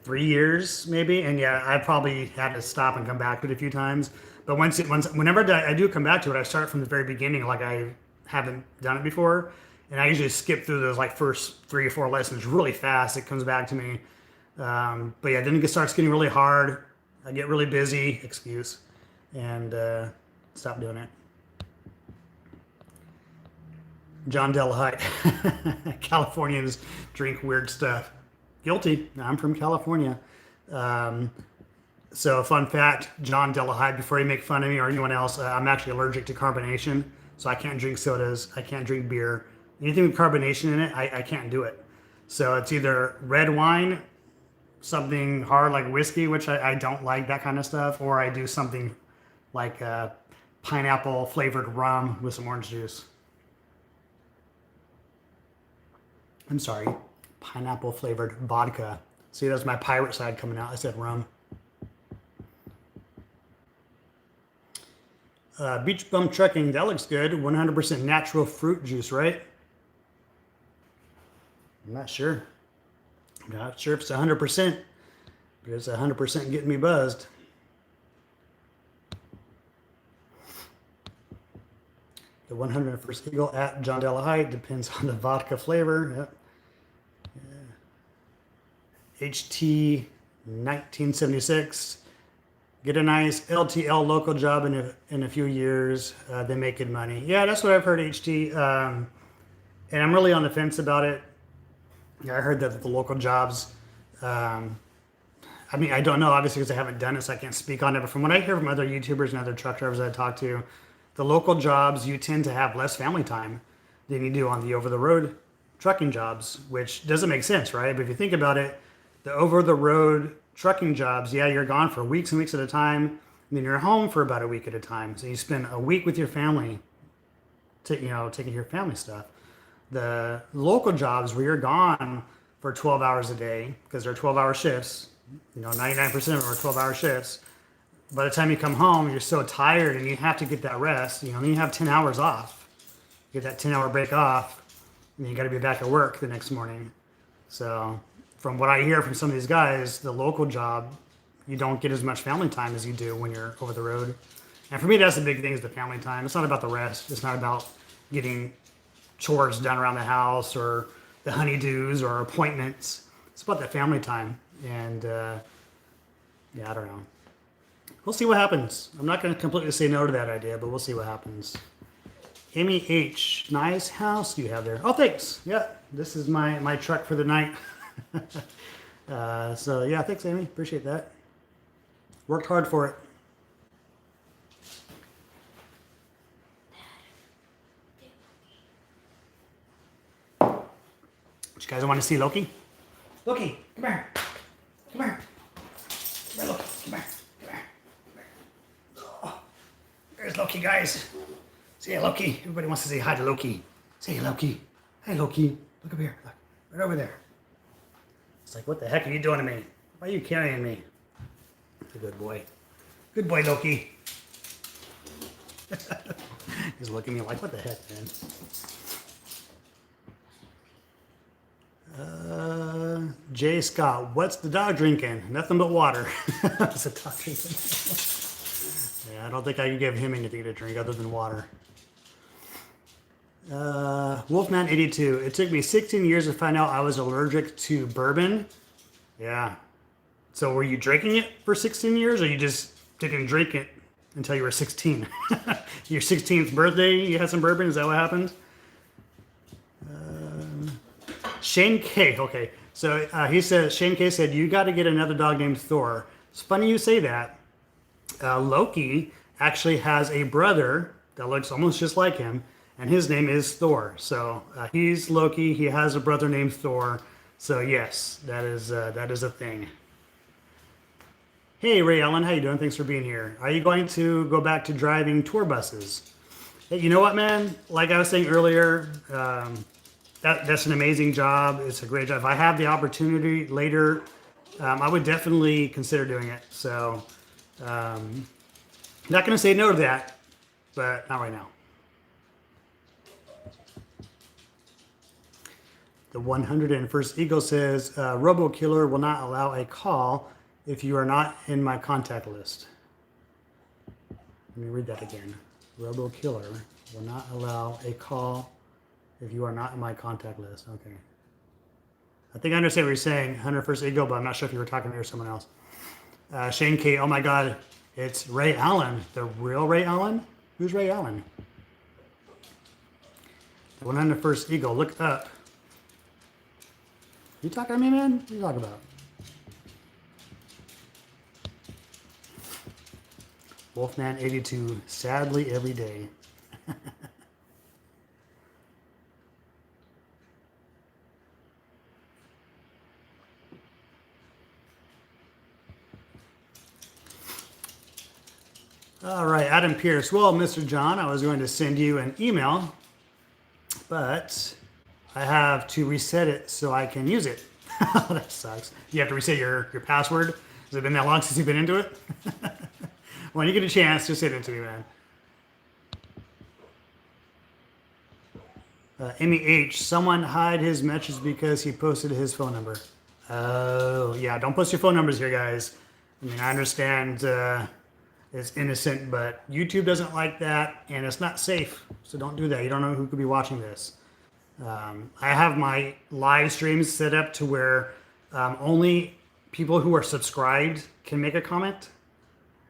Speaker 1: 3 years maybe, and yeah, I probably had to stop and come back to it a few times. But whenever I do come back to it, I start from the very beginning, like I haven't done it before, And I usually skip through those like first 3 or 4 lessons really fast. It comes back to me. But yeah, then it starts getting really hard. I get really busy, excuse, and stop doing it. John Delahite. Californians drink weird stuff. Guilty. I'm from California. So fun fact, John Delahite, before you make fun of me or anyone else, I'm actually allergic to carbonation. So I can't drink sodas. I can't drink beer. Anything with carbonation in it, I can't do it. So it's either red wine, something hard like whiskey, which I don't like that kind of stuff, or I do something like pineapple flavored rum with some orange juice. I'm sorry, pineapple flavored vodka. See, that's my pirate side coming out. I said rum. Beach Bum Trekking, that looks good. 100% natural fruit juice, right? I'm not sure. I'm not sure if it's 100%, but it's 100% getting me buzzed. The 101st Eagle at John Delahite depends on the vodka flavor. Yep. Yeah. HT 1976. Get a nice LTL local job in a few years. They make good money. Yeah, that's what I've heard, HT. And I'm really on the fence about it. I heard that the local jobs, I mean, I don't know, obviously, because I haven't done it, so I can't speak on it. But from what I hear from other YouTubers and other truck drivers I talk to, the local jobs, you tend to have less family time than you do on the over-the-road trucking jobs, which doesn't make sense, right? But if you think about it, the over-the-road trucking jobs, yeah, you're gone for weeks and weeks at a time, and then you're home for about a week at a time. So you spend a week with your family, taking care of your family stuff. The local jobs where you're gone for 12 hours a day, because they're 12-hour shifts, 99% of them are 12-hour shifts. By the time you come home, you're so tired and you have to get that rest. Then you have 10 hours off. You get that 10-hour break off, and you got to be back at work the next morning. So from what I hear from some of these guys, the local job, you don't get as much family time as you do when you're over the road. And for me, that's the big thing, is the family time. It's not about the rest. It's not about getting chores done around the house or the honeydews or appointments. It's about that family time. And yeah, I don't know. We'll see what happens. I'm not going to completely say no to that idea, but we'll see what happens. Amy H, nice house you have there. Oh, thanks. Yeah, this is my truck for the night. So yeah, thanks, Amy. Appreciate that. Worked hard for it. You guys want to see Loki? Loki, come here. Come here. Come here, Loki. Come here. Come here. Come here. Oh, there's Loki, guys. Say hey, Loki. Everybody wants to say hi to Loki. Say hey, Loki. Hey, Loki. Look up here. Look. Right over there. It's like, what the heck are you doing to me? Why are you carrying me? That's a good boy. Good boy, Loki. He's looking at me like, what the heck, man? Jay Scott, what's the dog drinking? Nothing but water. That's a dog drinking. Yeah, I don't think I can give him anything to drink other than water. Wolfman82, it took me 16 years to find out I was allergic to bourbon. Yeah. So were you drinking it for 16 years, or you just didn't drink it until you were 16? Your 16th birthday, you had some bourbon? Is that what happened? Shane K. Okay, so Shane K said, you got to get another dog named Thor. It's funny you say that. Loki actually has a brother that looks almost just like him, and his name is Thor. So he's Loki. He has a brother named Thor. So yes, that is a thing. Hey, Ray Allen, how you doing? Thanks for being here. Are you going to go back to driving tour buses? Hey, you know what, man? Like I was saying earlier, that's an amazing job. It's a great job. If I have the opportunity later, I would definitely consider doing it. So, not going to say no to that, but not right now. The 101st Eagle says, Robo Killer will not allow a call if you are not in my contact list. Let me read that again. Robo Killer will not allow a call if you are not in my contact list. Okay. I think I understand what you're saying, 101st Eagle, but I'm not sure if you were talking to me or someone else. Shane K, oh my God, it's Ray Allen. The real Ray Allen? Who's Ray Allen? The 101st Eagle, look up. You talking to me, man? What are you talking about? Wolfman 82, sadly every day. All right, Adam Pierce. Well, Mr. John, I was going to send you an email, but I have to reset it so I can use it. That sucks. You have to reset your password? Has it been that long since you've been into it? When you get a chance, just send it to me, man. Amy H. Someone hide his message because he posted his phone number. Oh, yeah. Don't post your phone numbers here, guys. I mean, I understand it's innocent, but YouTube doesn't like that, and it's not safe. So don't do that. You don't know who could be watching this. I have my live streams set up to where only people who are subscribed can make a comment.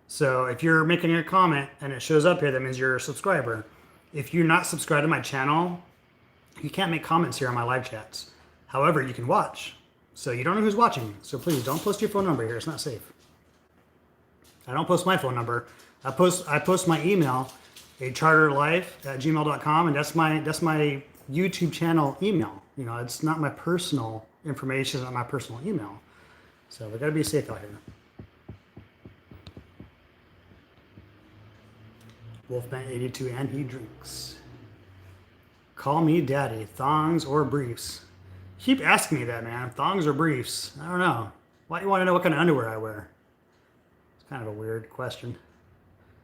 Speaker 1: So if you're making a comment and it shows up here, that means you're a subscriber. If you're not subscribed to my channel, you can't make comments here on my live chats. However, you can watch. So you don't know who's watching. So please don't post your phone number here. It's not safe. I don't post my phone number. I post my email, acharterlife@gmail.com, and that's my YouTube channel email. You know, it's not my personal information, it's not my personal email. So we gotta be safe out here. Wolfman 82, and he drinks. Call me daddy, thongs or briefs. Keep asking me that, man. Thongs or briefs? I don't know. Why do you want to know what kind of underwear I wear? It's kind of a weird question.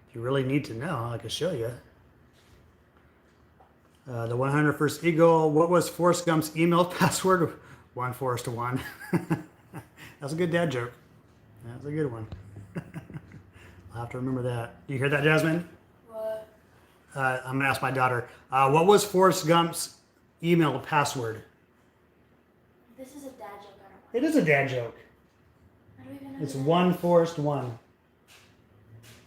Speaker 1: If you really need to know, I can show you. The 101st Eagle. What was Forrest Gump's email password? 1 Forrest to 1. That's a good dad joke. That's a good one. I'll have to remember that. Do you hear that, Jasmine?
Speaker 2: What?
Speaker 1: I'm going to ask my daughter. What was Forrest Gump's email password?
Speaker 2: This is a dad joke. I don't know.
Speaker 1: It is a dad joke.
Speaker 2: I don't even know.
Speaker 1: It's 1 Forrest 1.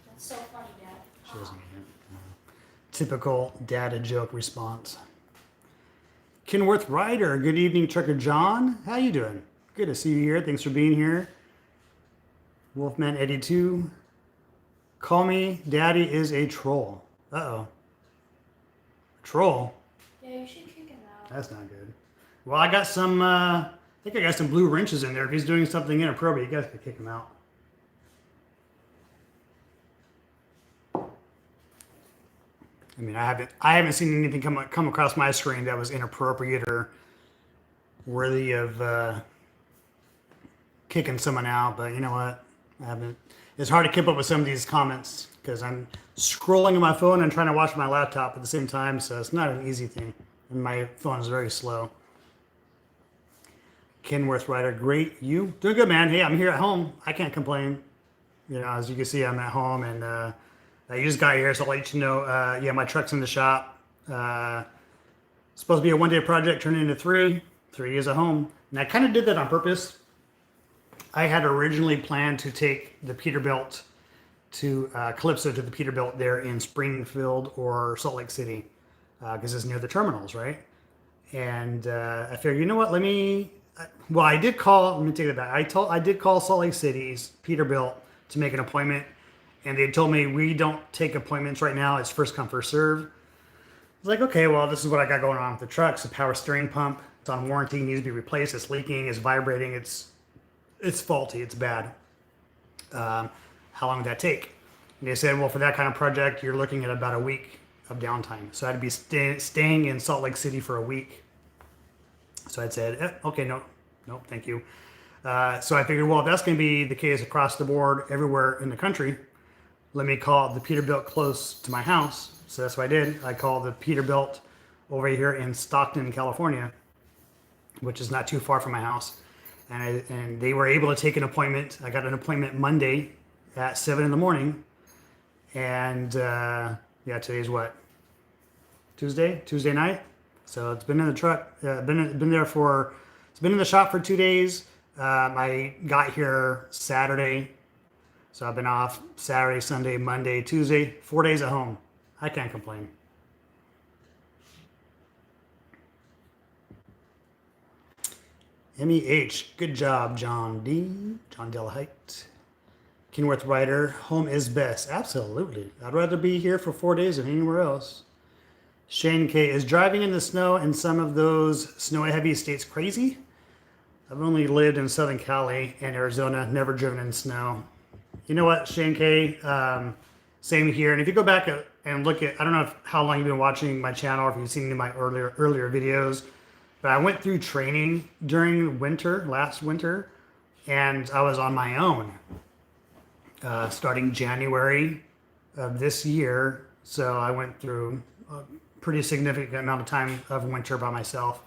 Speaker 2: That's so funny, Dad.
Speaker 1: She doesn't get it. Typical dad joke response. Kenworth Ryder. Good evening, Trucker John. How you doing? Good to see you here. Thanks for being here. Wolfman 82. Call me daddy is a troll. Uh-oh. Troll?
Speaker 2: Yeah, you should kick him out.
Speaker 1: That's not good. Well, I got some, I think I got some blue wrenches in there. If he's doing something inappropriate, you guys can kick him out. I mean, I haven't seen anything come across my screen that was inappropriate or worthy of kicking someone out. But you know what? I haven't. It's hard to keep up with some of these comments because I'm scrolling on my phone and trying to watch my laptop at the same time. So it's not an easy thing, and my phone is very slow. Kenworth Ryder, great. You doing good, man? Hey, I'm here at home. I can't complain. You know, as you can see, I'm at home, and I just got here, so I'll let you know. Yeah, my truck's in the shop. Supposed to be a one-day project, turned into 3. 3 days at home, and I kind of did that on purpose. I had originally planned to take the Peterbilt to Calypso to the Peterbilt there in Springfield or Salt Lake City because it's near the terminals, right? And I figured, you know what? Well, I did call. Let me take it back. I did call Salt Lake City's Peterbilt to make an appointment, and they told me we don't take appointments right now. It's first come, first serve. I was like, okay, well, this is what I got going on with the truck. It's a power steering pump. It's on warranty. Needs to be replaced. It's leaking. It's vibrating. It's faulty. It's bad. How long would that take? And they said, well, for that kind of project, you're looking at about a week of downtime. So I'd be staying in Salt Lake City for a week. So I said, okay, no, thank you. So I figured, well, if that's going to be the case across the board everywhere in the country, let me call the Peterbilt close to my house. So that's what I did. I called the Peterbilt over here in Stockton, California, which is not too far from my house. And they were able to take an appointment. I got an appointment Monday at 7 in the morning. And yeah, today's what? Tuesday night. So it's been in the truck, it's been in the shop for 2 days. I got here Saturday, so I've been off Saturday, Sunday, Monday, Tuesday, 4 days at home. I can't complain. MEH, good job, John D. John Delahite. Kenworth Rider, home is best. Absolutely. I'd rather be here for 4 days than anywhere else. Shane K, is driving in the snow in some of those snow-heavy states crazy? I've only lived in Southern Cali and Arizona, never driven in snow. You know what, Shane K, same here. And if you go back and look at, I don't know how long you've been watching my channel or if you've seen any of my earlier videos, but I went through training during winter, last winter, and I was on my own starting January of this year. So I went through a pretty significant amount of time of winter by myself.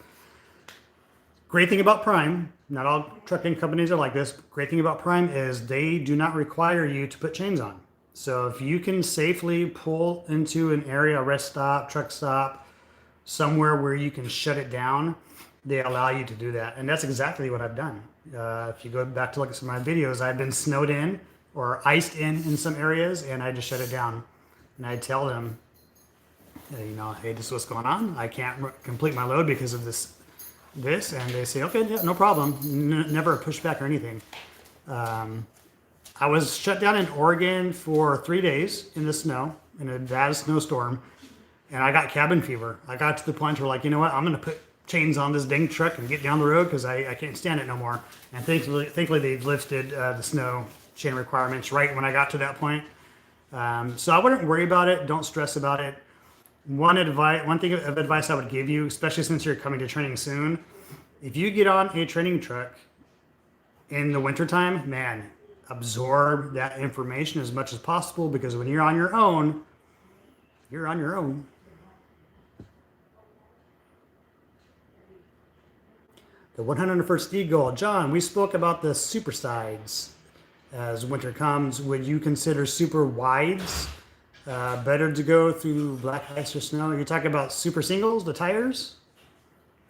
Speaker 1: Great thing about Prime, not all trucking companies are like this. Great thing about Prime is they do not require you to put chains on. So if you can safely pull into an area, a rest stop, truck stop, somewhere where you can shut it down, they allow you to do that. And that's exactly what I've done. If you go back to look at some of my videos, I've been snowed in or iced in some areas, and I just shut it down. And I tell them, you know, hey, this is what's going on. I can't complete my load because of this. And they say, okay, yeah, no problem. Never a pushback or anything. I was shut down in Oregon for 3 days in the snow, in a bad snowstorm, and I got cabin fever. I got to the point where, like, you know what, I'm going to put chains on this dang truck and get down the road because I can't stand it no more. And thankfully they've lifted the snow chain requirements right when I got to that point. So I wouldn't worry about it. Don't stress about it. One thing of advice I would give you, especially since you're coming to training soon, if you get on a training truck in the wintertime, man, absorb that information as much as possible, because when you're on your own, you're on your own. The 101st Eagle, John, we spoke about the super sides. As winter comes, would you consider super wides better to go through black ice or snow? You're talking about super singles, the tires?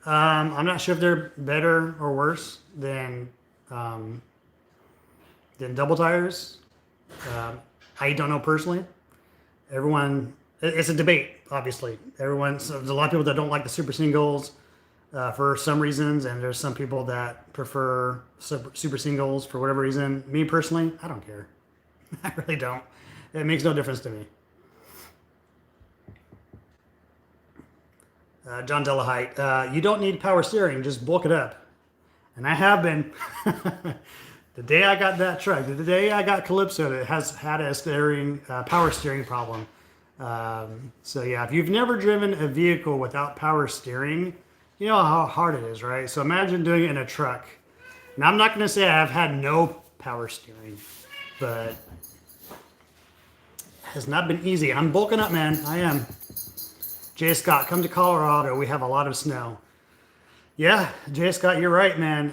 Speaker 1: I'm not sure if they're better or worse than double tires. I don't know personally. It's a debate, obviously. There's a lot of people that don't like the super singles for some reasons, and there's some people that prefer super singles for whatever reason. Me personally, I don't care. I really don't. It makes no difference to me. John Delahite, you don't need power steering, just bulk it up. And I have been. The day I got that truck, the day I got Calypso, it has had a power steering problem. So yeah, if you've never driven a vehicle without power steering, you know how hard it is, right? So imagine doing it in a truck. Now, I'm not going to say I've had no power steering, but it has not been easy. I'm bulking up, man. I am. Jay Scott, come to Colorado. We have a lot of snow. Yeah, Jay Scott, you're right, man.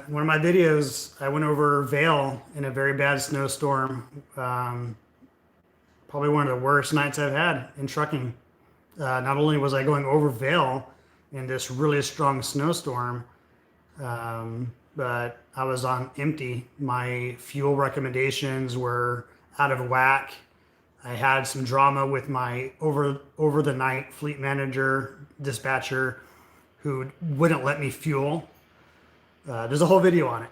Speaker 1: One of my videos, I went over Vail in a very bad snowstorm. Probably one of the worst nights I've had in trucking. Not only was I going over Vail in this really strong snowstorm, but I was on empty. My fuel recommendations were out of whack. I had some drama with my over the night fleet manager, dispatcher, who wouldn't let me fuel. There's a whole video on it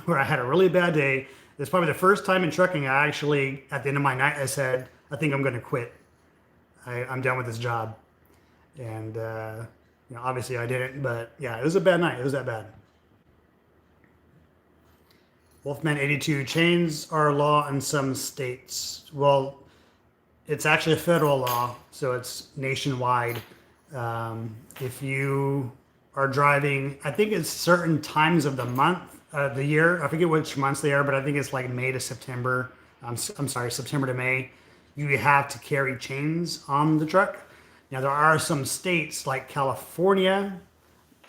Speaker 1: where I had a really bad day. It's probably the first time in trucking I actually, at the end of my night, I said, I think I'm going to quit. I'm done with this job. And obviously I didn't, but yeah, it was a bad night. It was that bad. Wolfman 82, chains are law in some states. Well, it's actually a federal law, so it's nationwide. If you are driving, I think it's certain times of the month, the year. I forget which months they are, but I think it's like May to September. I'm sorry, September to May. You have to carry chains on the truck. Now, there are some states like California,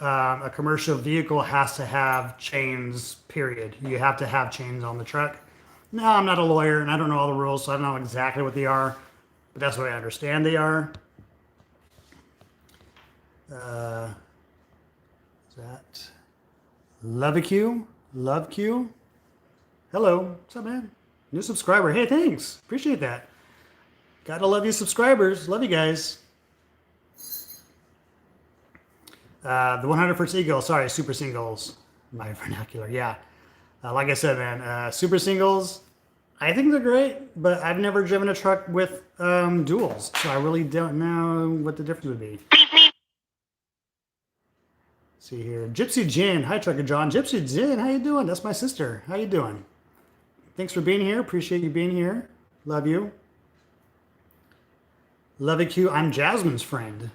Speaker 1: a commercial vehicle has to have chains, period. You have to have chains on the truck. No, I'm not a lawyer and I don't know all the rules, so I don't know exactly what they are, but that's what I understand they are. Uh, is that Love Q? Love Q? Hello. What's up, man? New subscriber. Hey, thanks. Appreciate that. Gotta love you, subscribers. Love you guys. The 101st Eagle. Sorry, super singles. My vernacular. Yeah. Like I said, man, super singles. I think they're great, but I've never driven a truck with duals, so I really don't know what the difference would be. See here, Gypsy Jin. Hi, Trucker John. Gypsy Jin, how you doing? That's my sister. How you doing? Thanks for being here. Appreciate you being here. Love you. Love you. I'm Jasmine's friend.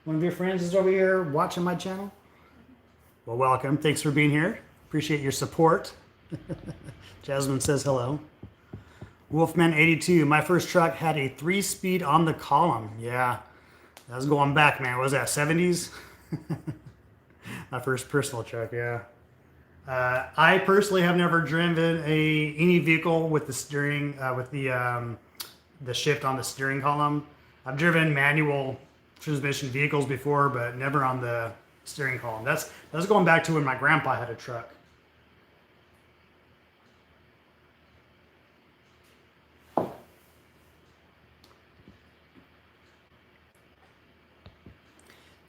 Speaker 1: One of your friends is over here watching my channel. Well, welcome. Thanks for being here. Appreciate your support. Jasmine says hello. Wolfman82. My first truck had a 3-speed on the column. Yeah, that was going back, man. What was that, 70s? My first personal truck, yeah. I personally have never driven any vehicle with the steering, with the shift on the steering column. I've driven manual transmission vehicles before, but never on the steering column. That's going back to when my grandpa had a truck.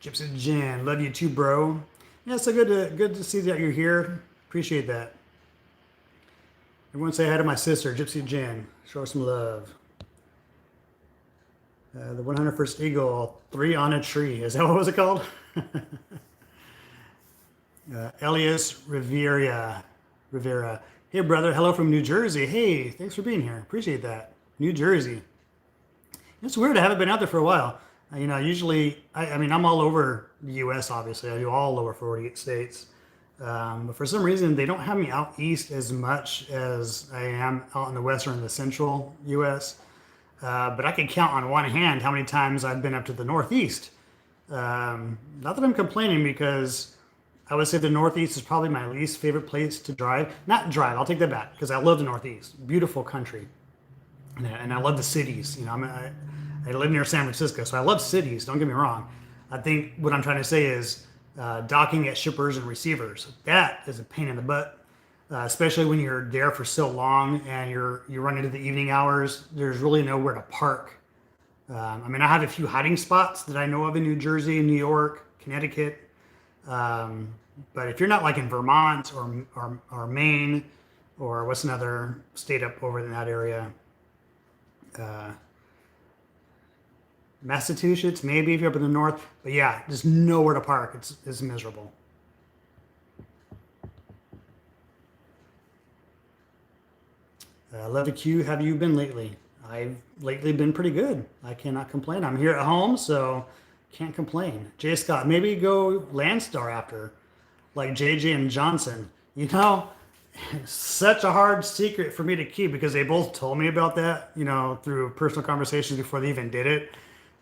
Speaker 1: Gypsy Jen, love you too, bro. Yeah, so good to see that you're here. Appreciate that. Everyone say hi to my sister, Gypsy Jen. Show her some love. The 101st Eagle, 3 on a tree. Is that what was it called? Elias Rivera. Hey, brother. Hello from New Jersey. Hey, thanks for being here. Appreciate that. New Jersey. It's weird. I haven't been out there for a while. You know, usually, I mean, I'm all over the U.S., obviously. I do all over 48 states. But for some reason, they don't have me out east as much as I am out in the western and the central U.S. But I can count on one hand how many times I've been up to the northeast. Not that I'm complaining, because I would say the Northeast is probably my least favorite place to drive. Not drive, I'll take that back, because I love the Northeast. Beautiful country. And I love the cities. You know, I live near San Francisco, so I love cities, don't get me wrong. I think what I'm trying to say is docking at shippers and receivers. That is a pain in the butt, especially when you're there for so long and you run into the evening hours. There's really nowhere to park. I mean, I have a few hiding spots that I know of in New Jersey, New York, Connecticut. But if you're not like in Vermont or Maine, or what's another state up over in that area, Massachusetts, maybe if you're up in the north. But yeah, there's nowhere to park. It's miserable. Love Q, have you been lately? I've lately been pretty good. I cannot complain. I'm here at home, so can't complain. Jay Scott, maybe go Landstar after, like JJ and Johnson. You know, such a hard secret for me to keep, because they both told me about that, you know, through personal conversations before they even did it.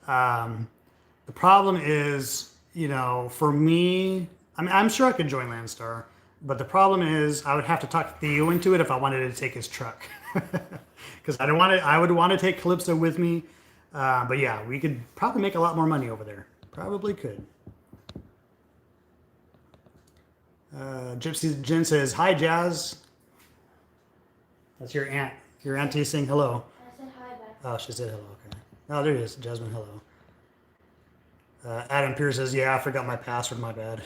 Speaker 1: The problem is, you know, for me, I mean, I'm sure I could join Landstar, but the problem is I would have to talk Theo into it if I wanted to take his truck. Because I would want to take Calypso with me. But yeah, we could probably make a lot more money over there. Probably could. Gypsy Jen says, hi, Jazz. That's your aunt. Your auntie saying hello.
Speaker 2: I said hi back.
Speaker 1: Oh, she said hello. Okay. Oh, there it is. Jasmine, hello. Adam Pierce says, yeah, I forgot my password. My bad.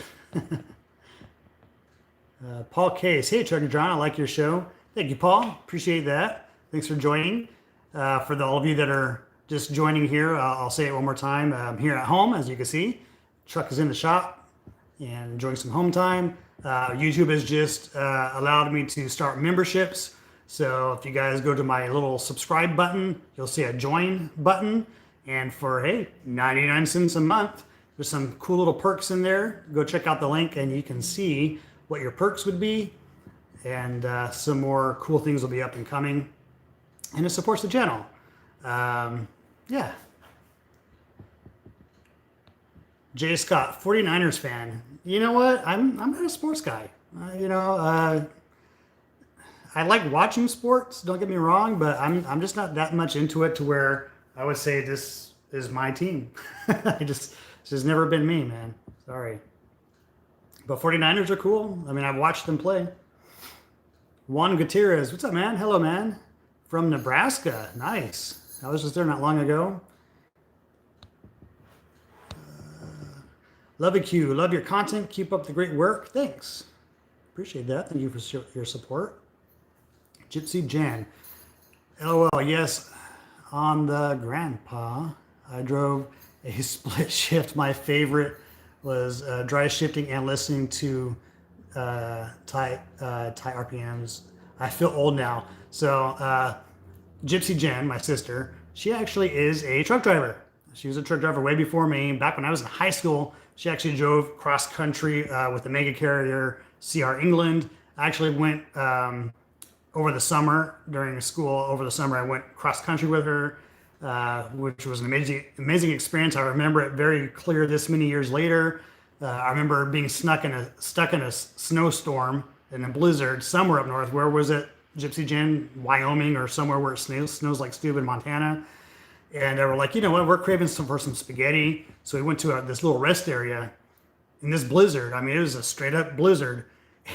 Speaker 1: Paul Case. Hey, Trucker John. I like your show. Thank you, Paul. Appreciate that. Thanks for joining. For all of you that are just joining here, I'll say it one more time. I'm here at home, as you can see. Truck is in the shop and enjoying some home time. YouTube has just allowed me to start memberships. So if you guys go to my little subscribe button, you'll see a join button. And for, hey, 99 cents a month, there's some cool little perks in there. Go check out the link and you can see what your perks would be. And some more cool things will be up and coming. And it supports the channel. Yeah. Jay Scott, 49ers fan. You know what? I'm not a sports guy. I like watching sports, don't get me wrong, but I'm just not that much into it to where I would say this is my team. This has never been me, man. Sorry. But 49ers are cool. I mean, I've watched them play. Juan Gutierrez, what's up, man? Hello, man. From Nebraska. Nice. I was just there not long ago. Love you, Q. Love your content. Keep up the great work. Thanks. Appreciate that. Thank you for your support. Gypsy Jan. LOL. Yes, on the grandpa. I drove a split shift. My favorite was dry shifting and listening to tight RPMs. I feel old now. So Gypsy Jen, my sister, she actually is a truck driver. She was a truck driver way before me. Back when I was in high school, she actually drove cross country with the mega carrier CR England. I actually went over the summer during school. Over the summer, I went cross country with her, which was an amazing experience. I remember it very clear. This many years later, I remember being stuck in a snowstorm in a blizzard somewhere up north. Where was it? Gypsy Jen, Wyoming, or somewhere where it snows like stupid, Montana. And we're like, you know what? We're craving for some spaghetti. So we went to this little rest area in this blizzard. I mean, it was a straight up blizzard.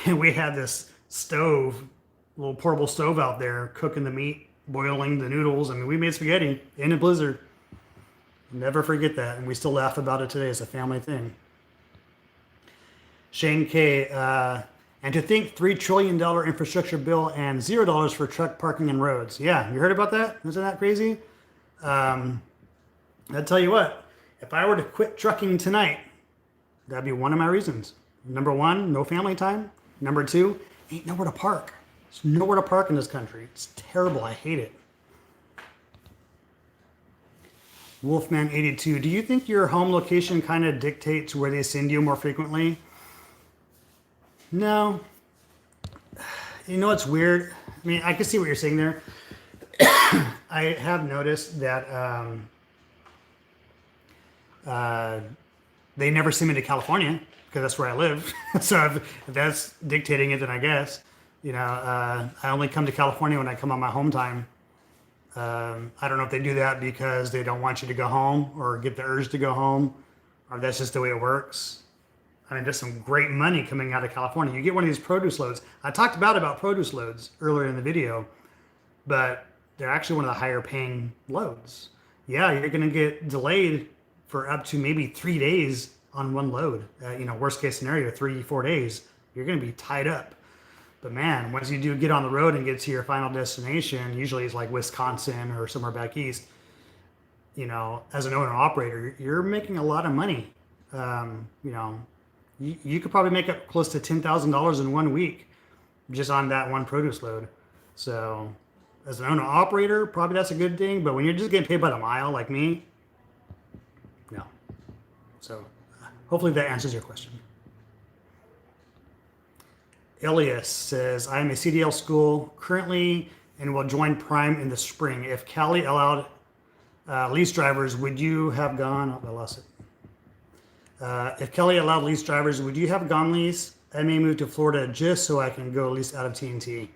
Speaker 1: And we had this stove, little portable stove out there, cooking the meat, boiling the noodles. I mean, we made spaghetti in a blizzard. Never forget that. And we still laugh about it today. It's a family thing. Shane K. And to think $3 trillion infrastructure bill and $0 for truck parking and roads. Yeah, you heard about that? Isn't that crazy? I'll tell you what, if I were to quit trucking tonight, that'd be one of my reasons. Number one, no family time. Number two, ain't nowhere to park. There's nowhere to park in this country. It's terrible. I hate it. Wolfman82, do you think your home location kind of dictates where they send you more frequently? No. You know, it's weird. I mean, I can see what you're saying there. I have noticed that they never send me to California because that's where I live. So if that's dictating it, then I guess, you know, I only come to California when I come on my home time. I don't know if they do that because they don't want you to go home or get the urge to go home, or that's just the way it works. I mean, there's some great money coming out of California. You get one of these produce loads. I talked about produce loads earlier in the video, but they're actually one of the higher paying loads. Yeah, you're going to get delayed for up to maybe 3 days on one load. You know, worst case scenario, 3-4 days, you're going to be tied up. But man, once you do get on the road and get to your final destination, usually it's like Wisconsin or somewhere back east, you know, as an owner operator, you're making a lot of money. You know, you could probably make up close to $10,000 in 1 week just on that one produce load. So as an owner operator, probably that's a good thing. But when you're just getting paid by the mile like me, no. So hopefully that answers your question. Elias says, I am a CDL school currently and will join Prime in the spring. If Cali allowed lease drivers, would you have gone? Oh, I lost it. If Kelly allowed lease drivers, would you have gone lease? I may move to Florida just so I can go lease out of TNT.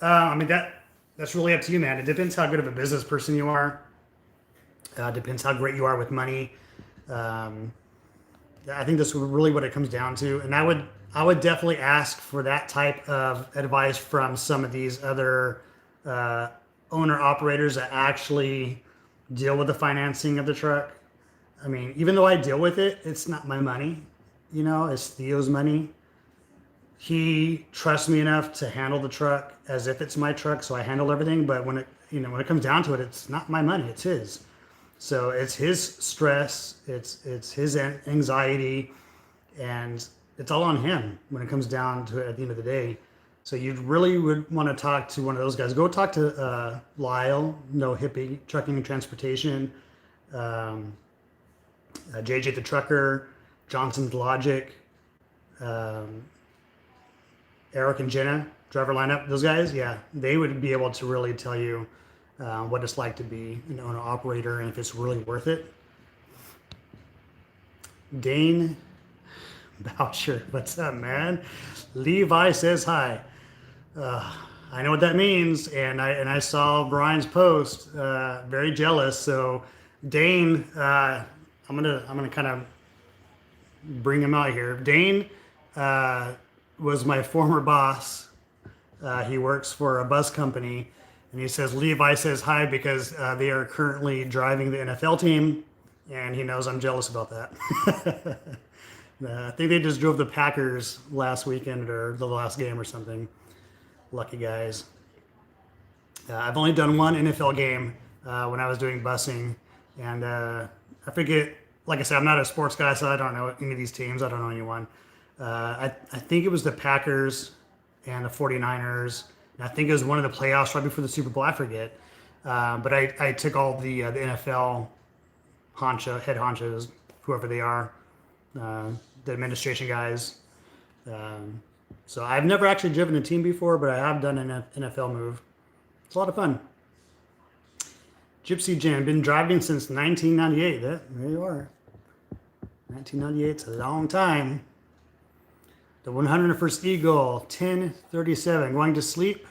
Speaker 1: I mean, that's really up to you, man. It depends how good of a business person you are. Depends how great you are with money. I think that's really what it comes down to. And I would definitely ask for that type of advice from some of these other owner operators that actually deal with the financing of the truck. I mean, even though I deal with it, it's not my money. You know, it's Theo's money. He trusts me enough to handle the truck as if it's my truck, so I handle everything. But when it comes down to it, it's not my money; it's his. So it's his stress, it's his anxiety, and it's all on him when it comes down to it at the end of the day. So you really would want to talk to one of those guys. Go talk to Lyle, No Hippie Trucking and Transportation. JJ the Trucker, Johnson's Logic, Eric and Jenna, driver lineup, those guys, yeah, they would be able to really tell you what it's like to be an owner operator and if it's really worth it. Dane Boucher, what's up, man? Levi says hi. I know what that means, and I saw Brian's post. Very jealous. So Dane, I'm gonna kind of bring him out here. Dane was my former boss. He works for a bus company, and he says Levi says hi because they are currently driving the NFL team, and he knows I'm jealous about that. I think they just drove the Packers last weekend or the last game or something. Lucky guys. I've only done one NFL game when I was doing busing, and I forget. Like I said, I'm not a sports guy, so I don't know any of these teams. I don't know anyone. I think it was the Packers and the 49ers. And I think it was one of the playoffs right before the Super Bowl. I forget. But I took all the NFL head honchos, whoever they are, the administration guys. So I've never actually driven a team before, but I have done an NFL move. It's a lot of fun. Gypsy Jen, been driving since 1998. There you are. 1998's a long time. The 101st Eagle, 1037. Going to sleep.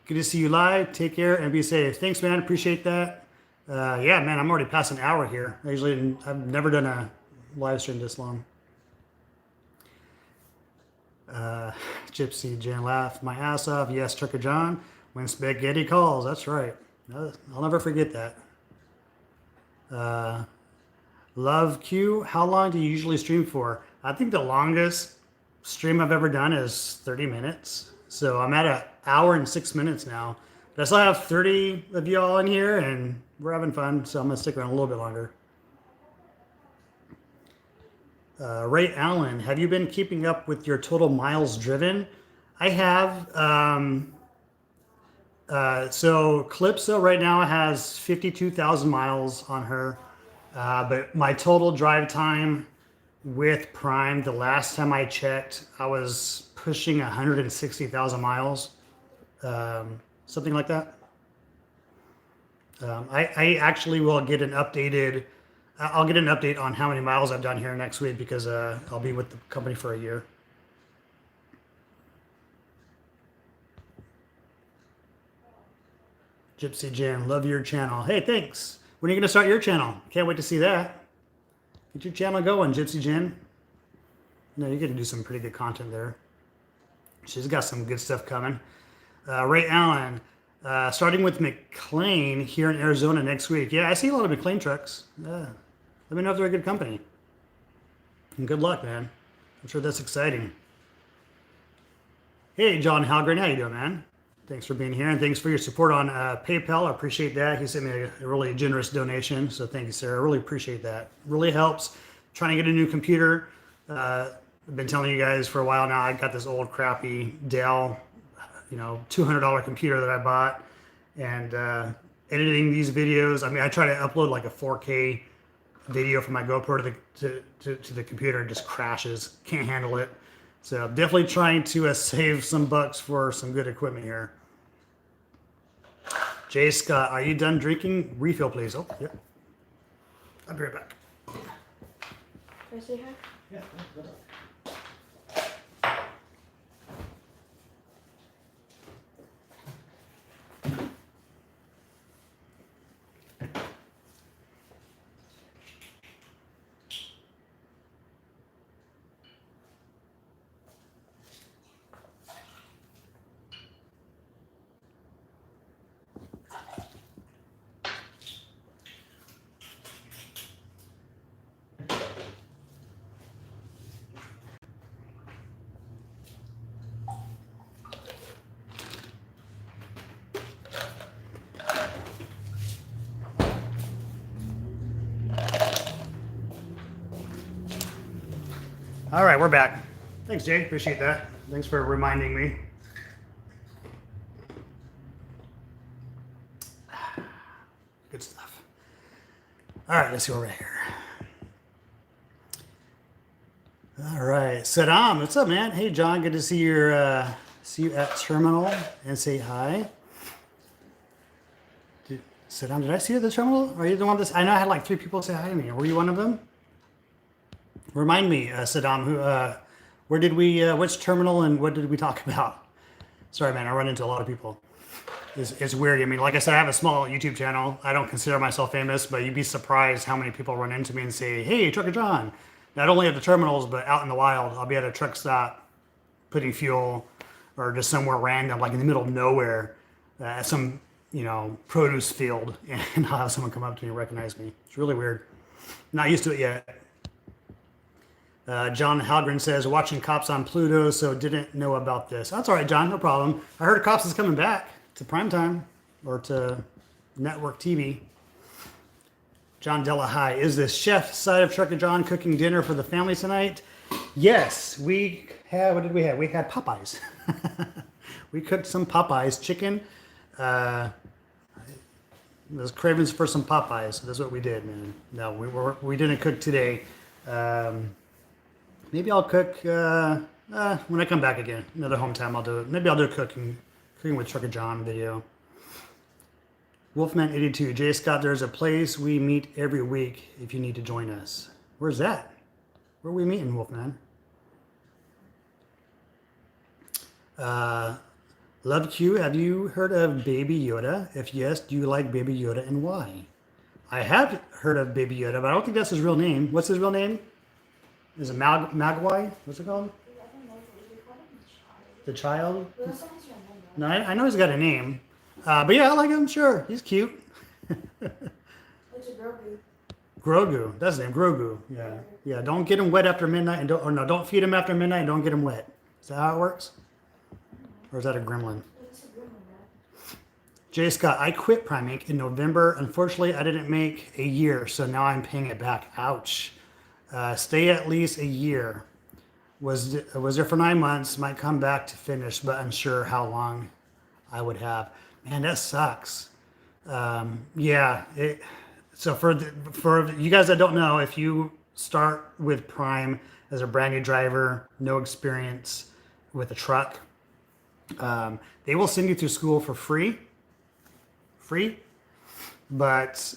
Speaker 1: Good to see you live. Take care and be safe. Thanks, man. Appreciate that. Yeah, man, I'm already past an hour here. I've never done a live stream this long. Gypsy Jen laughed my ass off. Yes, Trucker John. When spaghetti calls. That's right. I'll never forget that. Love Q. How long do you usually stream for? I think the longest stream I've ever done is 30 minutes. So I'm at an hour and 6 minutes now. But I still have 30 of you all in here, and we're having fun. So I'm going to stick around a little bit longer. Ray Allen, have you been keeping up with your total miles driven? I have. So Calypso right now has 52,000 miles on her. But my total drive time with Prime, the last time I checked, I was pushing 160,000 miles. Something like that. I actually will get I'll get an update on how many miles I've done here next week because I'll be with the company for a year. Gypsy Jen, love your channel. Hey, thanks. When are you going to start your channel? Can't wait to see that. Get your channel going, Gypsy Jen. No, you're going to do some pretty good content there. She's got some good stuff coming. Ray Allen, starting with McLean here in Arizona next week. Yeah, I see a lot of McLean trucks. Let me know if they're a good company. And good luck, man. I'm sure that's exciting. Hey, John Halgren, how you doing, man? Thanks for being here, and thanks for your support on PayPal. I appreciate that. He sent me a really generous donation, so thank you, sir. I really appreciate that. Really helps. Trying to get a new computer. I've been telling you guys for a while now. I got this old crappy Dell, $200 computer that I bought, and editing these videos. I mean, I try to upload like a 4K video from my GoPro to the computer, and just crashes. Can't handle it. So I'm definitely trying to save some bucks for some good equipment here. Jay Scott, are you done drinking? Refill, please. Oh, yep. I'll be right back.
Speaker 2: Can I say hi?
Speaker 1: Yeah. All right, we're back. Thanks, Jay. Appreciate that. Thanks for reminding me. Good stuff. All right, let's go right here. All right, Saddam, what's up, man? Hey, John, good to see you at terminal and say hi. Saddam, did I see you at the terminal? Are you the one I know I had like 3 people say hi to me. Were you one of them? Remind me, Saddam, which terminal and what did we talk about? Sorry, man, I run into a lot of people. is weird. I mean, like I said, I have a small YouTube channel. I don't consider myself famous, but you'd be surprised how many people run into me and say, "Hey, Trucker John." Not only at the terminals, but out in the wild. I'll be at a truck stop putting fuel, or just somewhere random, like in the middle of nowhere, at some produce field, and I'll have someone come up to me and recognize me. It's really weird. Not used to it yet. John Halgren says, watching Cops on Pluto, so didn't know about this. That's all right, John, no problem. I heard Cops is coming back to primetime or to network TV. John Della, hi. Is this chef side of Trucker John cooking dinner for the family tonight? Yes, we had, what did we have? We had Popeyes. We cooked some Popeyes chicken. Those cravings for some Popeyes. So that's what we did, man. No, we didn't cook today. Maybe I'll cook when I come back again. Another home time, I'll do it. Maybe I'll do a cooking with Trucker John video. Wolfman82, Jay Scott, there's a place we meet every week if you need to join us. Where's that? Where are we meeting, Wolfman? Love Q, have you heard of Baby Yoda? If yes, do you like Baby Yoda and why? I have heard of Baby Yoda, but I don't think that's his real name. What's his real name? Is it Magwai? What's it called? The child? No, I know he's got a name. But yeah, I like him, sure. He's cute.
Speaker 2: It's a Grogu.
Speaker 1: Grogu. That's his name, Grogu. Yeah. Yeah, don't get him wet after midnight and don't feed him after midnight and don't get him wet. Is that how it works? Or is that a gremlin?
Speaker 2: It's a Gremlin, man.
Speaker 1: Jay Scott, I quit Prime Inc. in November. Unfortunately, I didn't make a year, so now I'm paying it back. Ouch. Stay at least a year. Was there for 9 months. Might come back to finish, but unsure how long I would have. Man, that sucks. Yeah. So for you guys that don't know, if you start with Prime as a brand new driver, no experience with a truck, they will send you through school for free, but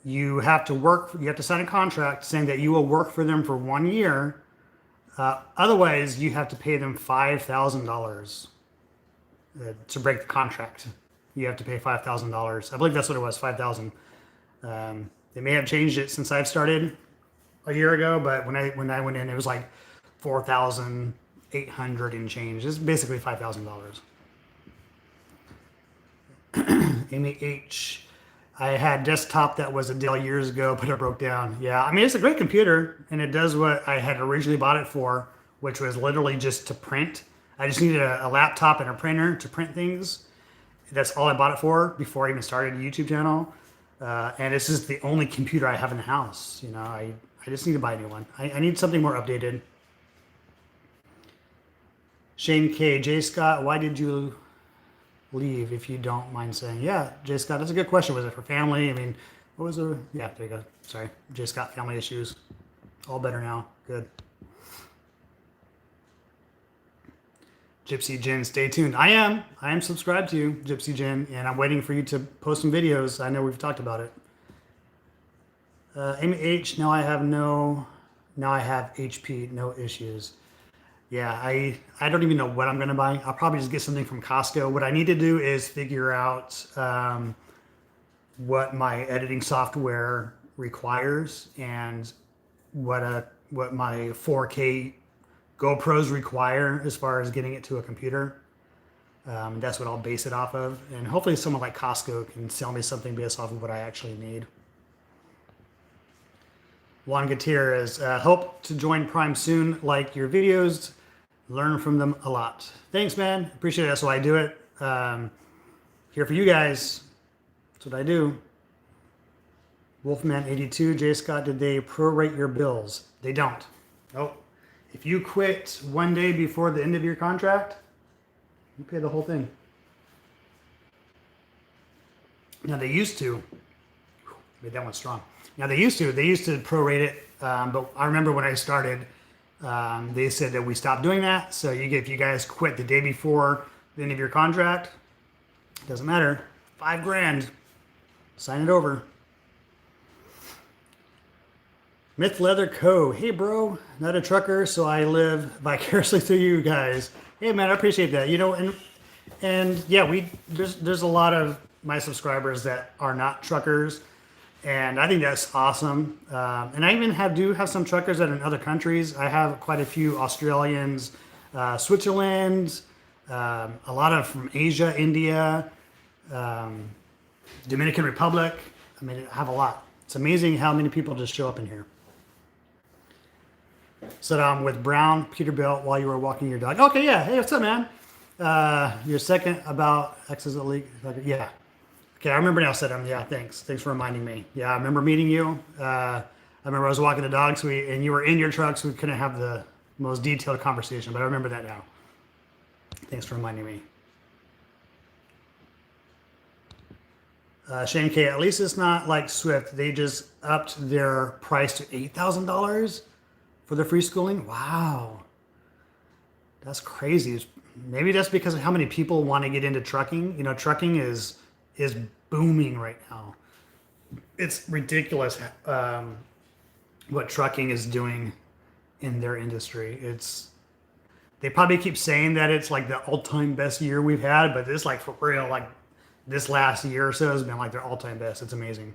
Speaker 1: you have to sign a contract saying that you will work for them for 1 year. Otherwise, you have to pay them $5,000 to break the contract. You have to pay $5,000. I believe that's what it was, $5,000. They may have changed it since I've started a year ago, but when I went in, it was like 4,800 and change. It's basically $5,000. Amy H. I had desktop that was a Dell years ago, but it broke down. Yeah, I mean, it's a great computer, and it does what I had originally bought it for, which was literally just to print. I just needed a laptop and a printer to print things. That's all I bought it for before I even started a YouTube channel. And this is the only computer I have in the house. I just need to buy a new one. I need something more updated. Shane K. J. Scott, why did you leave, if you don't mind saying? Yeah, J. Scott, that's a good question. Was it for family? I mean, what was the... Yeah, there you go. Sorry. J. Scott, family issues. All better now. Good. Gypsy Jen, stay tuned. I am subscribed to you, Gypsy Jen, and I'm waiting for you to post some videos. I know we've talked about it. Amy H, now I have HP, no issues. Yeah, I don't even know what I'm going to buy. I'll probably just get something from Costco. What I need to do is figure out what my editing software requires and what my 4K GoPros require as far as getting it to a computer. That's what I'll base it off of. And hopefully someone like Costco can sell me something based off of what I actually need. Juan Gutierrez, hope to join Prime soon. Like your videos, learn from them a lot. Thanks, man. Appreciate it. That's why I do it. Here for you guys. That's what I do. Wolfman82, J. Scott, did they prorate your bills? They don't. Nope. If you quit 1 day before the end of your contract, you pay the whole thing. Now they used to. Made that one strong. Now they used to prorate it, but I remember when I started, they said that we stopped doing that. So if you guys quit the day before the end of your contract, doesn't matter. $5,000, sign it over. Myth Leather Co. Hey, bro, not a trucker, so I live vicariously through you guys. Hey, man, I appreciate that. And And yeah, there's a lot of my subscribers that are not truckers, and I think that's awesome. And I even do have some truckers that are in other countries. I have quite a few Australians, Switzerland, a lot of from Asia, India, Dominican Republic. I mean, I have a lot. It's amazing how many people just show up in here. So I'm with Brown Peterbilt while you were walking your dog. Okay, yeah. Hey, what's up, man? Your second about X's Elite. Yeah. Okay, I remember now, Saddam. Yeah, thanks. Thanks for reminding me. Yeah, I remember meeting you. I remember I was walking the dog, and you were in your truck, so we couldn't have the most detailed conversation, but I remember that now. Thanks for reminding me. Shane K, at least it's not like Swift. They just upped their price to $8,000 for the free schooling. Wow. That's crazy. Maybe that's because of how many people want to get into trucking. You know, trucking is booming right now. It's ridiculous what trucking is doing in their industry. They probably keep saying that it's like the all-time best year we've had, but it's like for real, like this last year or so has been like their all-time best. It's amazing.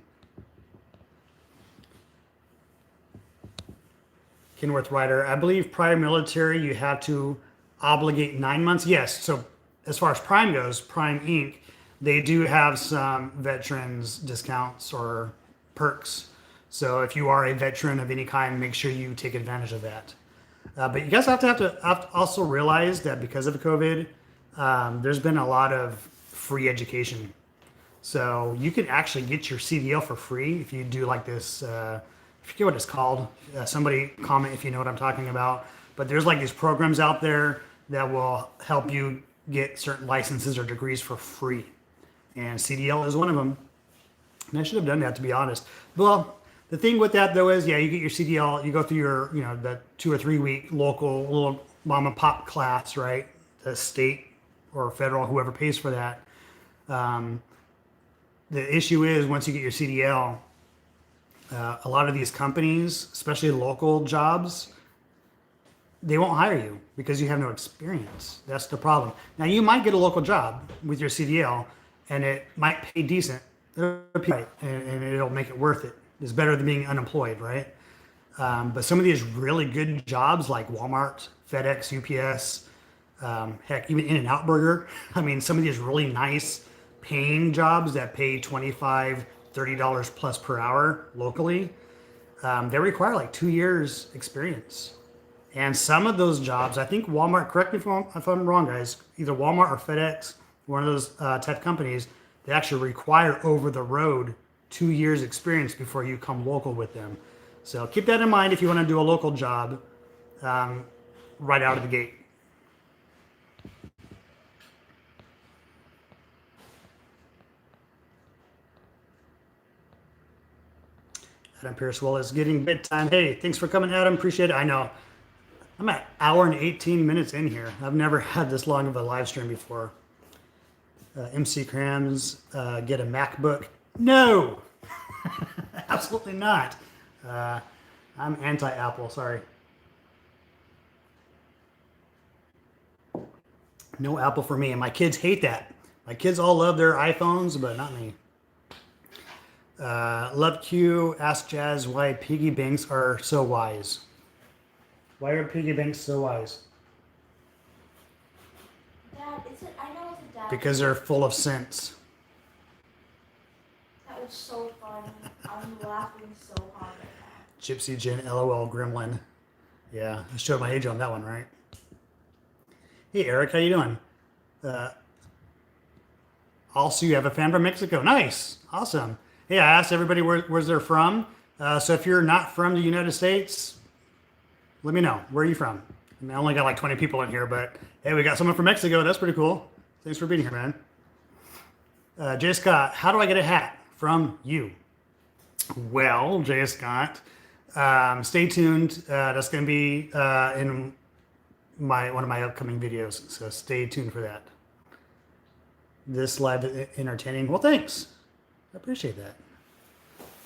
Speaker 1: Kenworth Ryder, I believe prior military you have to obligate 9 months. Yes. So as far as Prime goes, Prime Inc., they do have some veterans discounts or perks. So if you are a veteran of any kind, make sure you take advantage of that. But you guys have to also realize that because of COVID, there's been a lot of free education. So you can actually get your CDL for free if you do like this. I forget what it's called. Somebody comment if you know what I'm talking about. But there's like these programs out there that will help you get certain licenses or degrees for free. And CDL is one of them. And I should have done that, to be honest. Well, the thing with that though is, yeah, you get your CDL, you go through your, the 2 or 3 week local little mom and pop class, right? The state or federal, whoever pays for that. The issue is once you get your CDL, a lot of these companies, especially local jobs, they won't hire you because you have no experience. That's the problem. Now you might get a local job with your CDL and it might pay decent, and it'll make it worth it. It's better than being unemployed, right? But some of these really good jobs like Walmart, FedEx, UPS, heck, even In-N-Out Burger. I mean, some of these really nice paying jobs that pay $25, $30 plus per hour locally, they require like 2 years experience. And some of those jobs, I think Walmart, correct me if I'm wrong, guys, either Walmart or FedEx, one of those type companies, they actually require over the road 2 years experience before you come local with them. So keep that in mind if you want to do a local job right out of the gate. Adam Pierce, well, it's getting bedtime. Hey, thanks for coming, Adam. Appreciate it. I know. I'm at hour and 18 minutes in here. I've never had this long of a live stream before. MC Crams, get a MacBook. No, absolutely not. I'm anti-Apple, sorry. No Apple for me, and my kids hate that. My kids all love their iPhones, but not me. Love Q, ask Jazz why piggy banks are so wise. Why are piggy banks so wise?
Speaker 2: Dad, I know it's a dad.
Speaker 1: Because they're full of sense.
Speaker 2: That was so funny. I'm laughing so hard right now.
Speaker 1: Gypsy Jen, LOL, Gremlin. Yeah, I showed my age on that one, right? Hey, Eric, how you doing? Also, you have a fan from Mexico. Nice. Awesome. Hey, I asked everybody where's they're from. So if you're not from the United States, let me know. Where are you from? I mean, I only got like 20 people in here, but hey, we got someone from Mexico. That's pretty cool. Thanks for being here, man. Jay Scott, how do I get a hat from you? Well, Jay Scott, stay tuned. That's going to be in one of my upcoming videos. So stay tuned for that. This live is entertaining. Well, thanks. I appreciate that.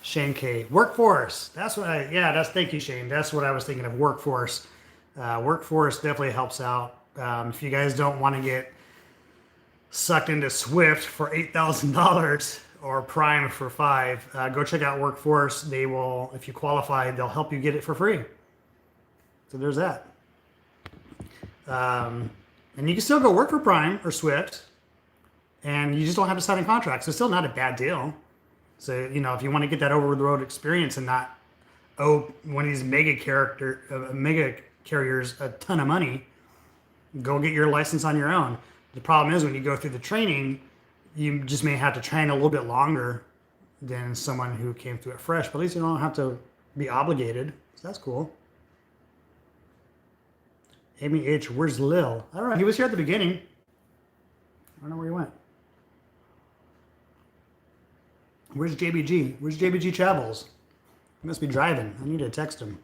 Speaker 1: Shane K. Workforce. That's what thank you, Shane. That's what I was thinking of, workforce. Workforce definitely helps out. If you guys don't want to get sucked into Swift for $8,000 or Prime for $5, go check out Workforce. They will, if you qualify, they'll help you get it for free. So there's that. And you can still go work for Prime or Swift, and you just don't have to sign a contract. So it's still not a bad deal. So, if you want to get that over the road experience and not owe one of these mega carriers a ton of money, go get your license on your own. The problem is when you go through the training, you just may have to train a little bit longer than someone who came through it fresh. But at least you don't have to be obligated. So that's cool. Amy H, where's Lil? All right, he was here at the beginning. I don't know where he went. Where's JBG? Where's JBG Travels? He must be driving. I need to text him.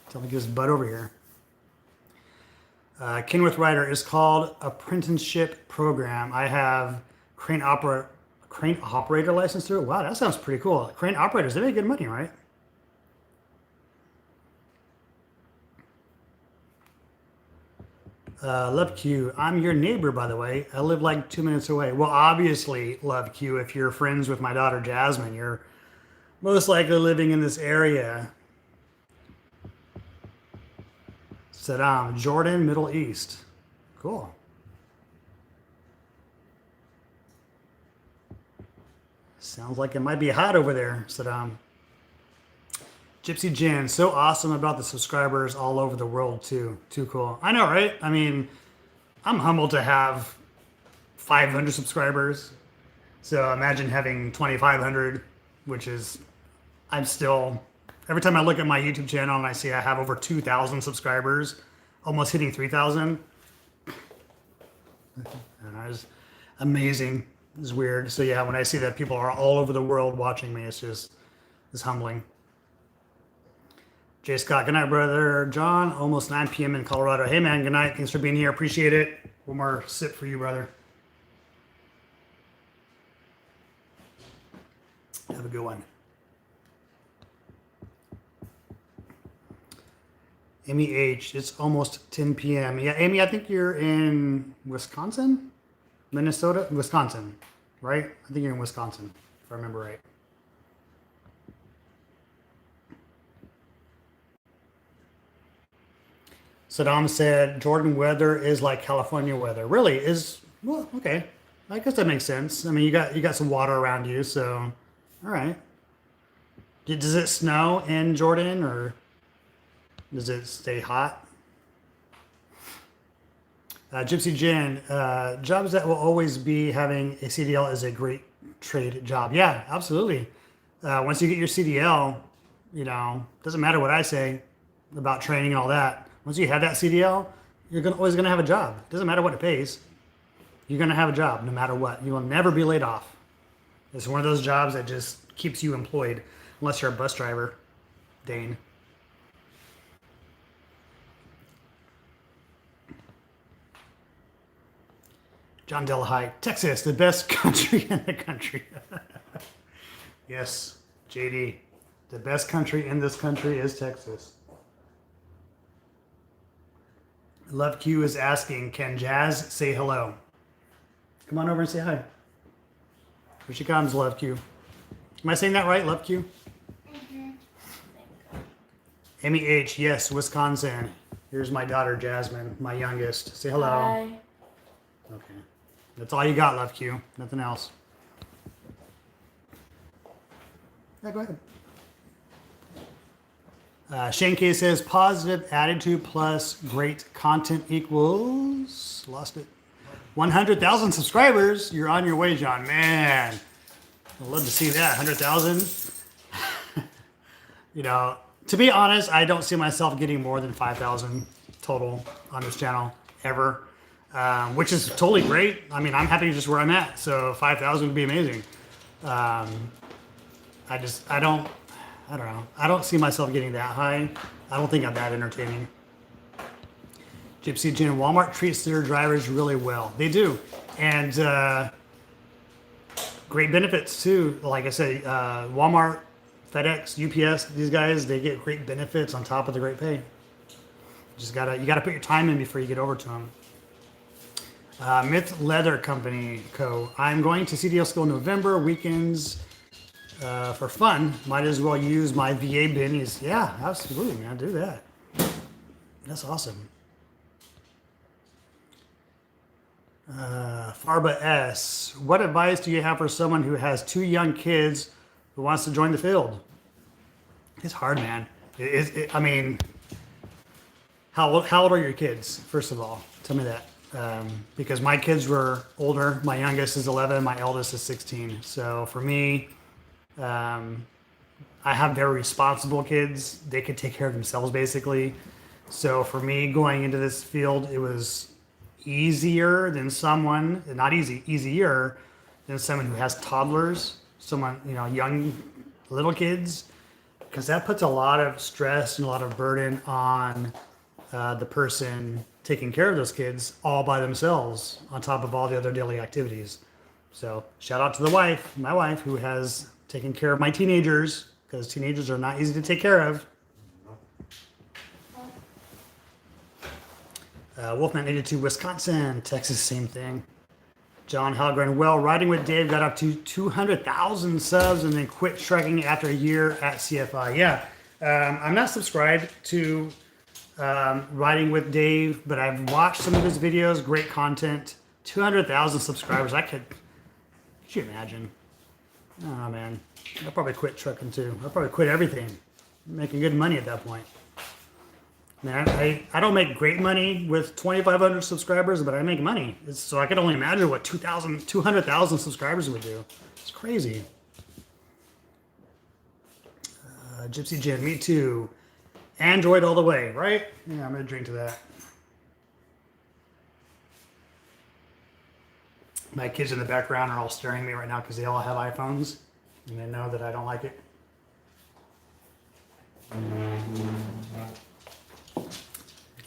Speaker 1: Tell him to get his butt over here. Kenworth Rider is called Apprenticeship Program. I have crane operator license through it. Wow, that sounds pretty cool. Crane operators, they make good money, right? Love Q, I'm your neighbor, by the way. I live like 2 minutes away. Well, obviously, Love Q, if you're friends with my daughter Jasmine, you're most likely living in this area. Saddam, Jordan, Middle East. Cool. Sounds like it might be hot over there, Saddam. Gypsy Jen, so awesome about the subscribers all over the world too. Too cool. I know, right? I mean, I'm humbled to have 500 subscribers. So imagine having 2,500, which is, I'm still, every time I look at my YouTube channel and I see I have over 2,000 subscribers, almost hitting 3,000. And it's amazing. It's weird. So yeah, when I see that people are all over the world watching me, it's humbling. Jay Scott, good night, brother. John, almost 9 p.m. in Colorado. Hey, man, good night. Thanks for being here. Appreciate it. One more sip for you, brother. Have a good one. Amy H, it's almost 10 p.m. Yeah, Amy, I think you're in Wisconsin? Minnesota? Wisconsin, right? I think you're in Wisconsin, if I remember right. Saddam said, Jordan weather is like California weather. Really? Well, okay. I guess that makes sense. I mean, you got some water around you, so, all right. Does it snow in Jordan, or does it stay hot? Gypsy Jen, jobs that will always be having a CDL is a great trade job. Yeah, absolutely. Once you get your CDL, doesn't matter what I say about training and all that. Once you have that CDL, you're always going to have a job. It doesn't matter what it pays. You're going to have a job no matter what. You will never be laid off. It's one of those jobs that just keeps you employed, unless you're a bus driver, Dane. John Delahite, Texas, the best country in the country. Yes, JD, the best country in this country is Texas. Love Q is asking, can Jazz say hello? Come on over and say hi. Here she comes, Love Q. Am I saying that right, Love Q?
Speaker 2: Mm-hmm.
Speaker 1: Amy H, yes, Wisconsin. Here's my daughter, Jasmine, my youngest. Say hello.
Speaker 2: Hi.
Speaker 1: Okay. That's all you got, Love Q. Nothing else. Yeah, go ahead. Shane K says, positive attitude plus great content equals, lost it, 100,000 subscribers. You're on your way, John. Man, I'd love to see that, 100,000. To be honest, I don't see myself getting more than 5,000 total on this channel ever, which is totally great. I mean, I'm happy just where I'm at, so 5,000 would be amazing. I don't know. I don't see myself getting that high. I don't think I'm that entertaining. Gypsy Jen, Walmart treats their drivers really well. They do. And great benefits too. Like I said, Walmart, FedEx, UPS, these guys, they get great benefits on top of the great pay. You gotta put your time in before you get over to them. Myth Leather Company Co. I'm going to CDL school in November, weekends for fun. Might as well use my VA bennies. Yeah, absolutely, man. Do that. That's awesome. Farba S. What advice do you have for someone who has 2 young kids who wants to join the field? It's hard, man. I mean, how old are your kids, first of all? Tell me that. Because my kids were older. My youngest is 11. My eldest is 16. So for me, I have very responsible kids. They could take care of themselves, basically. So for me, going into this field, it was easier than someone, not easy, easier than someone who has toddlers, someone, young little kids, because that puts a lot of stress and a lot of burden on the person taking care of those kids all by themselves on top of all the other daily activities. So shout out to my wife, who has taken care of my teenagers, because teenagers are not easy to take care of. Wolfman 82, Wisconsin, Texas, same thing. John Halgren, well, riding with Dave got up to 200,000 subs and then quit trucking after a year at CFI. Yeah, I'm not subscribed to Riding with Dave, but I've watched some of his videos. Great content. 200,000 subscribers. Could you imagine? Oh, man. I'll probably quit trucking too. I'll probably quit everything. I'm making good money at that point. Man, I don't make great money with 2,500 subscribers, but I make money. So I can only imagine what 200,000 subscribers would do. It's crazy. Gypsy Jen, me too. Android all the way, right? Yeah, I'm going to drink to that. My kids in the background are all staring at me right now because they all have iPhones, and they know that I don't like it.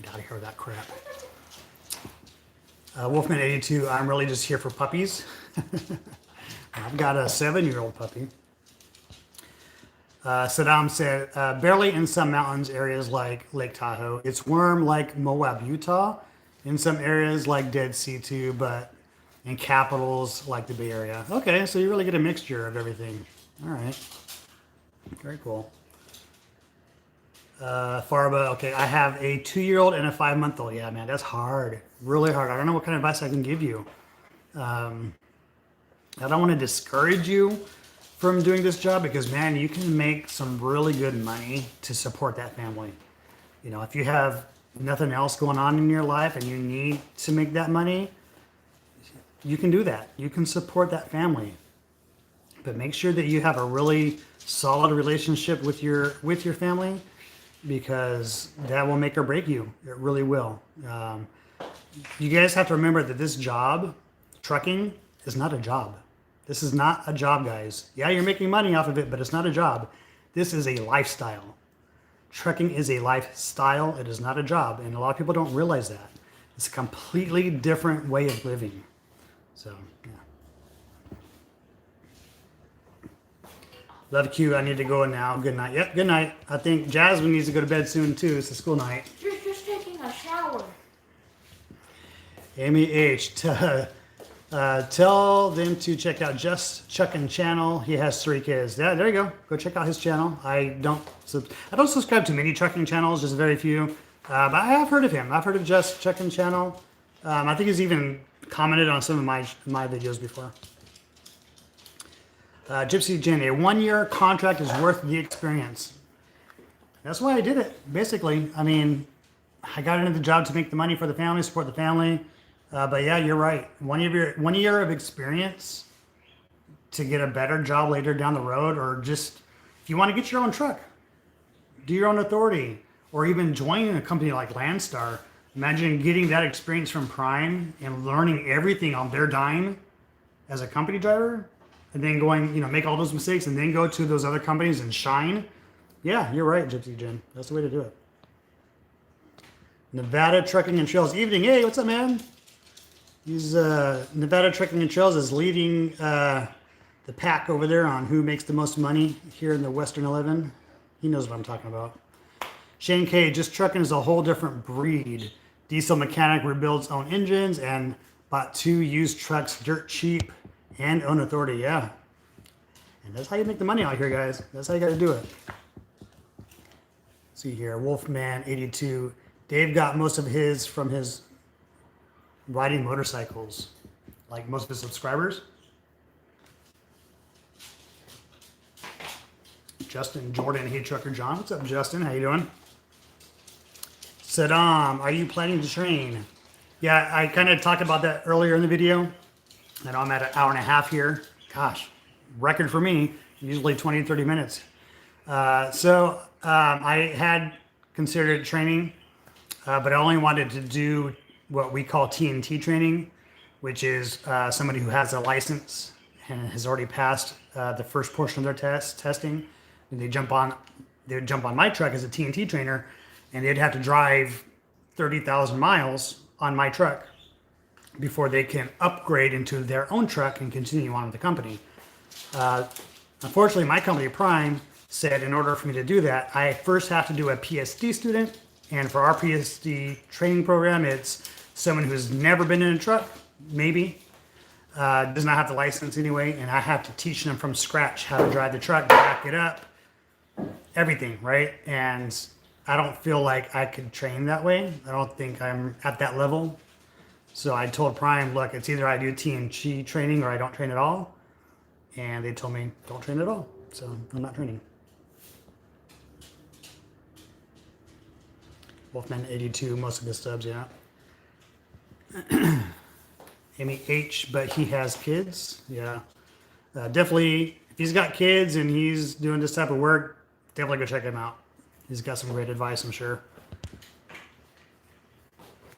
Speaker 1: Get out of here with that crap. Wolfman 82, I'm really just here for puppies. I've got a 7-year-old puppy. Saddam said, barely in some mountains areas like Lake Tahoe. It's warm like Moab, Utah. In some areas like Dead Sea too, but in capitals like the Bay Area. Okay, so you really get a mixture of everything. All right. Very cool. Farba, okay, I have a 2-year-old and a 5-month-old. Yeah, man, that's hard. Really hard. I don't know what kind of advice I can give you. I don't want to discourage you from doing this job because, man, you can make some really good money to support that family. If you have nothing else going on in your life and you need to make that money, you can do that. You can support that family. But make sure that you have a really solid relationship with your family, because that will make or break you. It really will. You guys have to remember that this job, trucking, is not a job. This is not a job, guys. Yeah, you're making money off of it, but it's not a job. This is a lifestyle. Trucking is a lifestyle. It is not a job. And a lot of people don't realize that. It's a completely different way of living. So, yeah. Love Q, I need to go now. Good night. Yep, good night. I think Jasmine needs to go to bed soon, too. It's a school night.
Speaker 2: You're just taking a shower.
Speaker 1: Amy H, tell them to check out Just Chuckin' channel. He has 3 kids. Yeah, there you go. Go check out his channel. I don't subscribe to many trucking channels, just very few. But I have heard of him. I've heard of Just Chuckin' channel. I think he's even commented on some of my videos before. Gypsy Jen, a 1-year contract is worth the experience. That's why I did it, basically. I mean, I got into the job to make the money for the family, support the family. But yeah, you're right. 1 year of experience to get a better job later down the road, or just if you want to get your own truck, do your own authority, or even join a company like Landstar. Imagine getting that experience from Prime and learning everything on their dime as a company driver, and then going, make all those mistakes and then go to those other companies and shine. Yeah, you're right, Gypsy Jen. That's the way to do it. Nevada Trucking and Trails. Evening. Hey, what's up, man? He's Nevada Trucking and Trails is leading the pack over there on who makes the most money here in the Western 11. He knows what I'm talking about. Shane K, Just Trucking is a whole different breed. Diesel mechanic rebuilds own engines and Bought 2 used trucks, dirt cheap, and own authority. Yeah. And that's how you make the money out here, guys. That's how you got to do it. See here, Wolfman82. Dave got most of his from his riding motorcycles, like most of his subscribers. Justin Jordan, hey Trucker John. What's up, Justin? How you doing? Saddam, are you planning to train? Yeah, I kind of talked about that earlier in the video. And I'm at an hour and a half here. Gosh, record for me, usually 20, 30 minutes. I had considered training, but I only wanted to do what we call TNT training, which is somebody who has a license and has already passed the first portion of their testing. And they would jump on my truck as a TNT trainer, and they'd have to drive 30,000 miles on my truck before they can upgrade into their own truck and continue on with the company. Unfortunately, my company, Prime, said in order for me to do that, I first have to do a PSD student. And for our PSD training program, it's someone who's never been in a truck, maybe, does not have the license anyway, and I have to teach them from scratch how to drive the truck, back it up, everything, right? And I don't feel like I could train that way. I don't think I'm at that level. So I told Prime, look, it's either I do TNT training or I don't train at all. And they told me, don't train at all. So I'm not training. Wolfman82, most of his stubs, yeah. Amy H, but he has kids. Yeah. Definitely, if he's got kids and he's doing this type of work, definitely go check him out. He's got some great advice, I'm sure.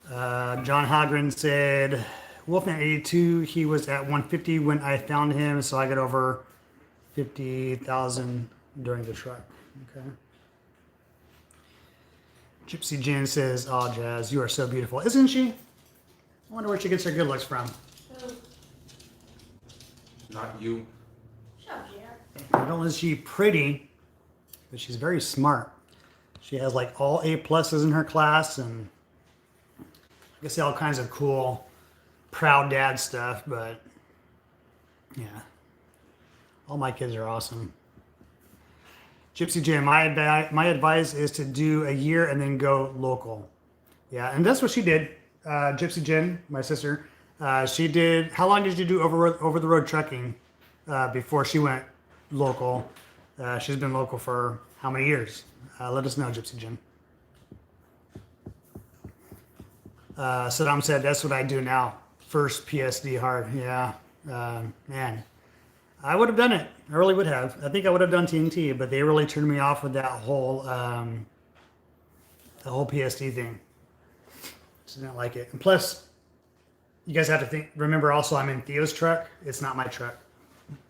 Speaker 1: John Hagren said, Wolfman82, he was at 150 when I found him, so I got over 50,000 during the truck. Okay. Gypsy Jen says, oh, Jazz, you are so beautiful. Isn't she? I wonder where she gets her good looks from.
Speaker 3: Not you.
Speaker 2: Shut up, Jared.
Speaker 1: Not only is she pretty, but she's very smart. She has like all A pluses in her class, and I guess all kinds of cool, proud dad stuff, but yeah. All my kids are awesome. Gypsy Jim, my advice is to do a year and then go local. Yeah, and that's what she did. Gypsy Jen, my sister, she did. How long did you do over the road trucking before she went local? She's been local for how many years? Let us know, Gypsy Jen. Saddam said, that's what I do now. First PSD hard. Yeah, man. I would have done it. I really would have. I think I would have done TNT, but they really turned me off with that whole PSD thing. Just didn't like it. And plus, you guys have to remember also I'm in Theo's truck. It's not my truck.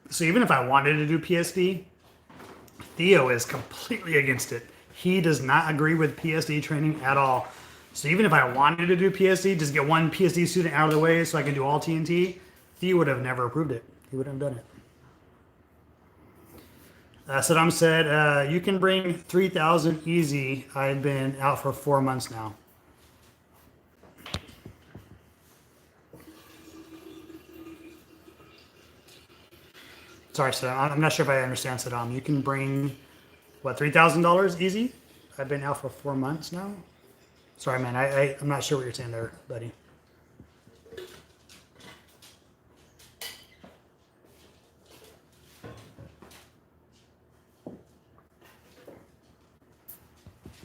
Speaker 1: So even if I wanted to do PSD, Theo is completely against it. He does not agree with PSD training at all. So even if I wanted to do PSD, just get one PSD student out of the way so I can do all TNT, Theo would have never approved it. He wouldn't have done it. Saddam said, you can bring 3,000 easy. I've been out for 4 months now. Sorry, Saddam. I'm not sure if I understand, Saddam. You can bring, what, $3,000 easy? I've been out for 4 months now. Sorry, man. I'm not sure what you're saying there, buddy.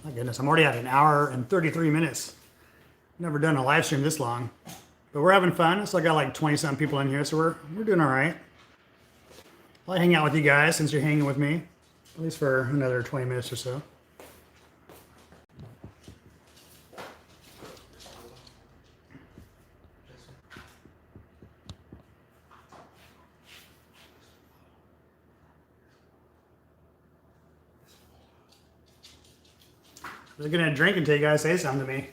Speaker 1: My goodness, I'm already at an hour and 33 minutes. Never done a live stream this long. But we're having fun. I still got like 20-something people in here, so we're doing all right. I'll hang out with you guys since you're hanging with me, at least for another 20 minutes or so. I was gonna drink until you guys say something to me.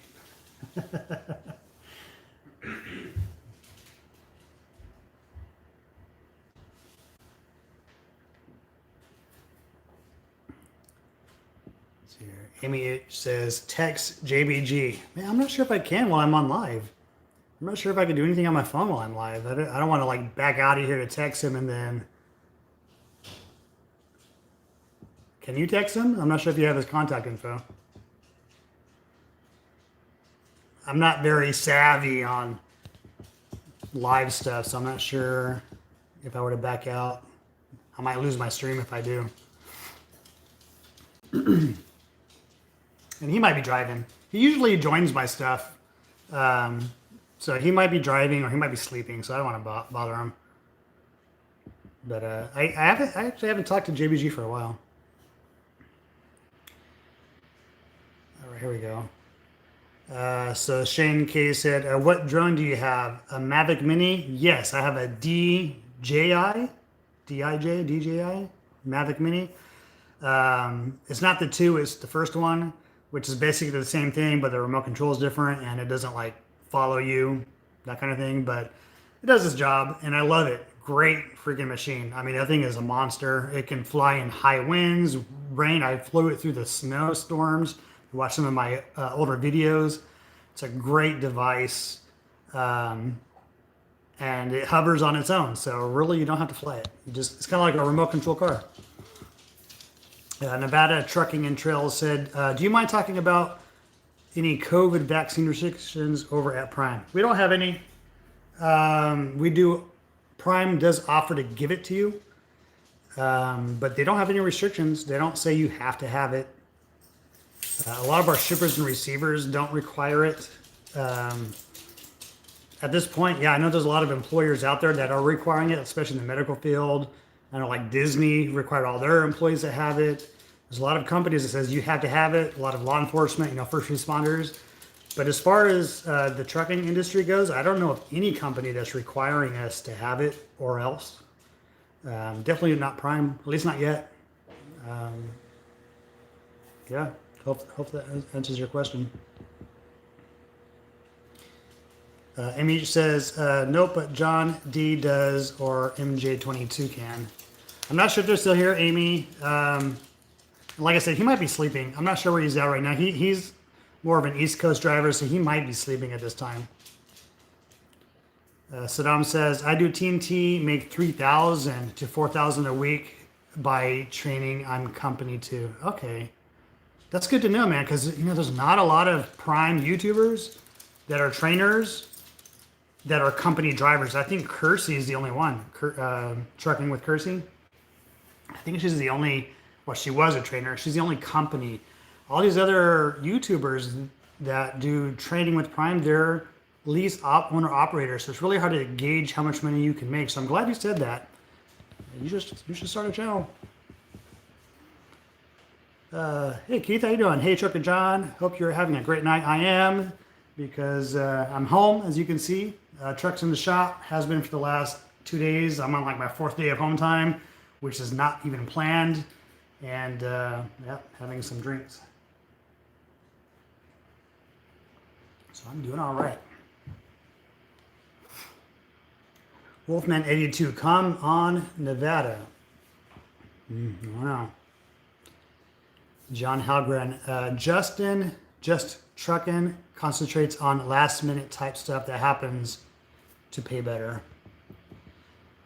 Speaker 1: Amy says, text JBG. Man, I'm not sure if I can while I'm on live. I'm not sure if I can do anything on my phone while I'm live. I don't want to like back out of here to text him and then. Can you text him? I'm not sure if you have his contact info. I'm not very savvy on live stuff, so I'm not sure if I were to back out. I might lose my stream if I do. And he might be driving. He usually joins my stuff. So he might be driving or he might be sleeping, so I don't want to bother him. But I actually haven't talked to JBG for a while. All right, here we go. So Shane K said, what drone do you have? A Mavic Mini? Yes, I have a DJI, Mavic Mini. It's not the 2, it's the first one, which is basically the same thing, but the remote control is different and it doesn't like follow you, that kind of thing. But it does its job and I love it. Great freaking machine. I mean, that thing is a monster. It can fly in high winds, rain. I flew it through the snowstorms. Watch some of my older videos. It's a great device, and it hovers on its own. So really, you don't have to fly it. It's kind of like a remote control car. Nevada Trucking and Trails said, "Do you mind talking about any COVID vaccine restrictions over at Prime?" We don't have any. We do. Prime does offer to give it to you, but they don't have any restrictions. They don't say you have to have it. A lot of our shippers and receivers don't require it. At this point, yeah, I know there's a lot of employers out there that are requiring it, especially in the medical field. I know like Disney required all their employees to have it. There's a lot of companies that says you have to have it. A lot of law enforcement, first responders. But as far as the trucking industry goes, I don't know of any company that's requiring us to have it or else. Definitely not Prime, at least not yet. Yeah. Hope that answers your question. Amy says, nope, but John D does or MJ22 can. I'm not sure if they're still here, Amy. Like I said, he might be sleeping. I'm not sure where he's at right now. He's more of an East Coast driver, so he might be sleeping at this time. Saddam says, I do TNT, make 3,000 to 4,000 a week by training on company too. Okay. That's good to know, man, because there's not a lot of Prime YouTubers that are trainers that are company drivers. I think Kersey is the only one, Trucking with Kersey. I think she's the only, well, she was a trainer. She's the only company. All these other YouTubers that do training with Prime, they're lease owner operators. So it's really hard to gauge how much money you can make. So I'm glad you said that. You should start a channel. Hey Keith, how you doing? Hey Trucker John, hope you're having a great night. I am, because I'm home, as you can see. Truck's in the shop, has been for the last 2 days. I'm on like my 4th day of home time, which is not even planned. And having some drinks. So I'm doing all right. Wolfman82, come on Nevada. Wow. John Halgren, Justin, just trucking, concentrates on last minute type stuff that happens to pay better.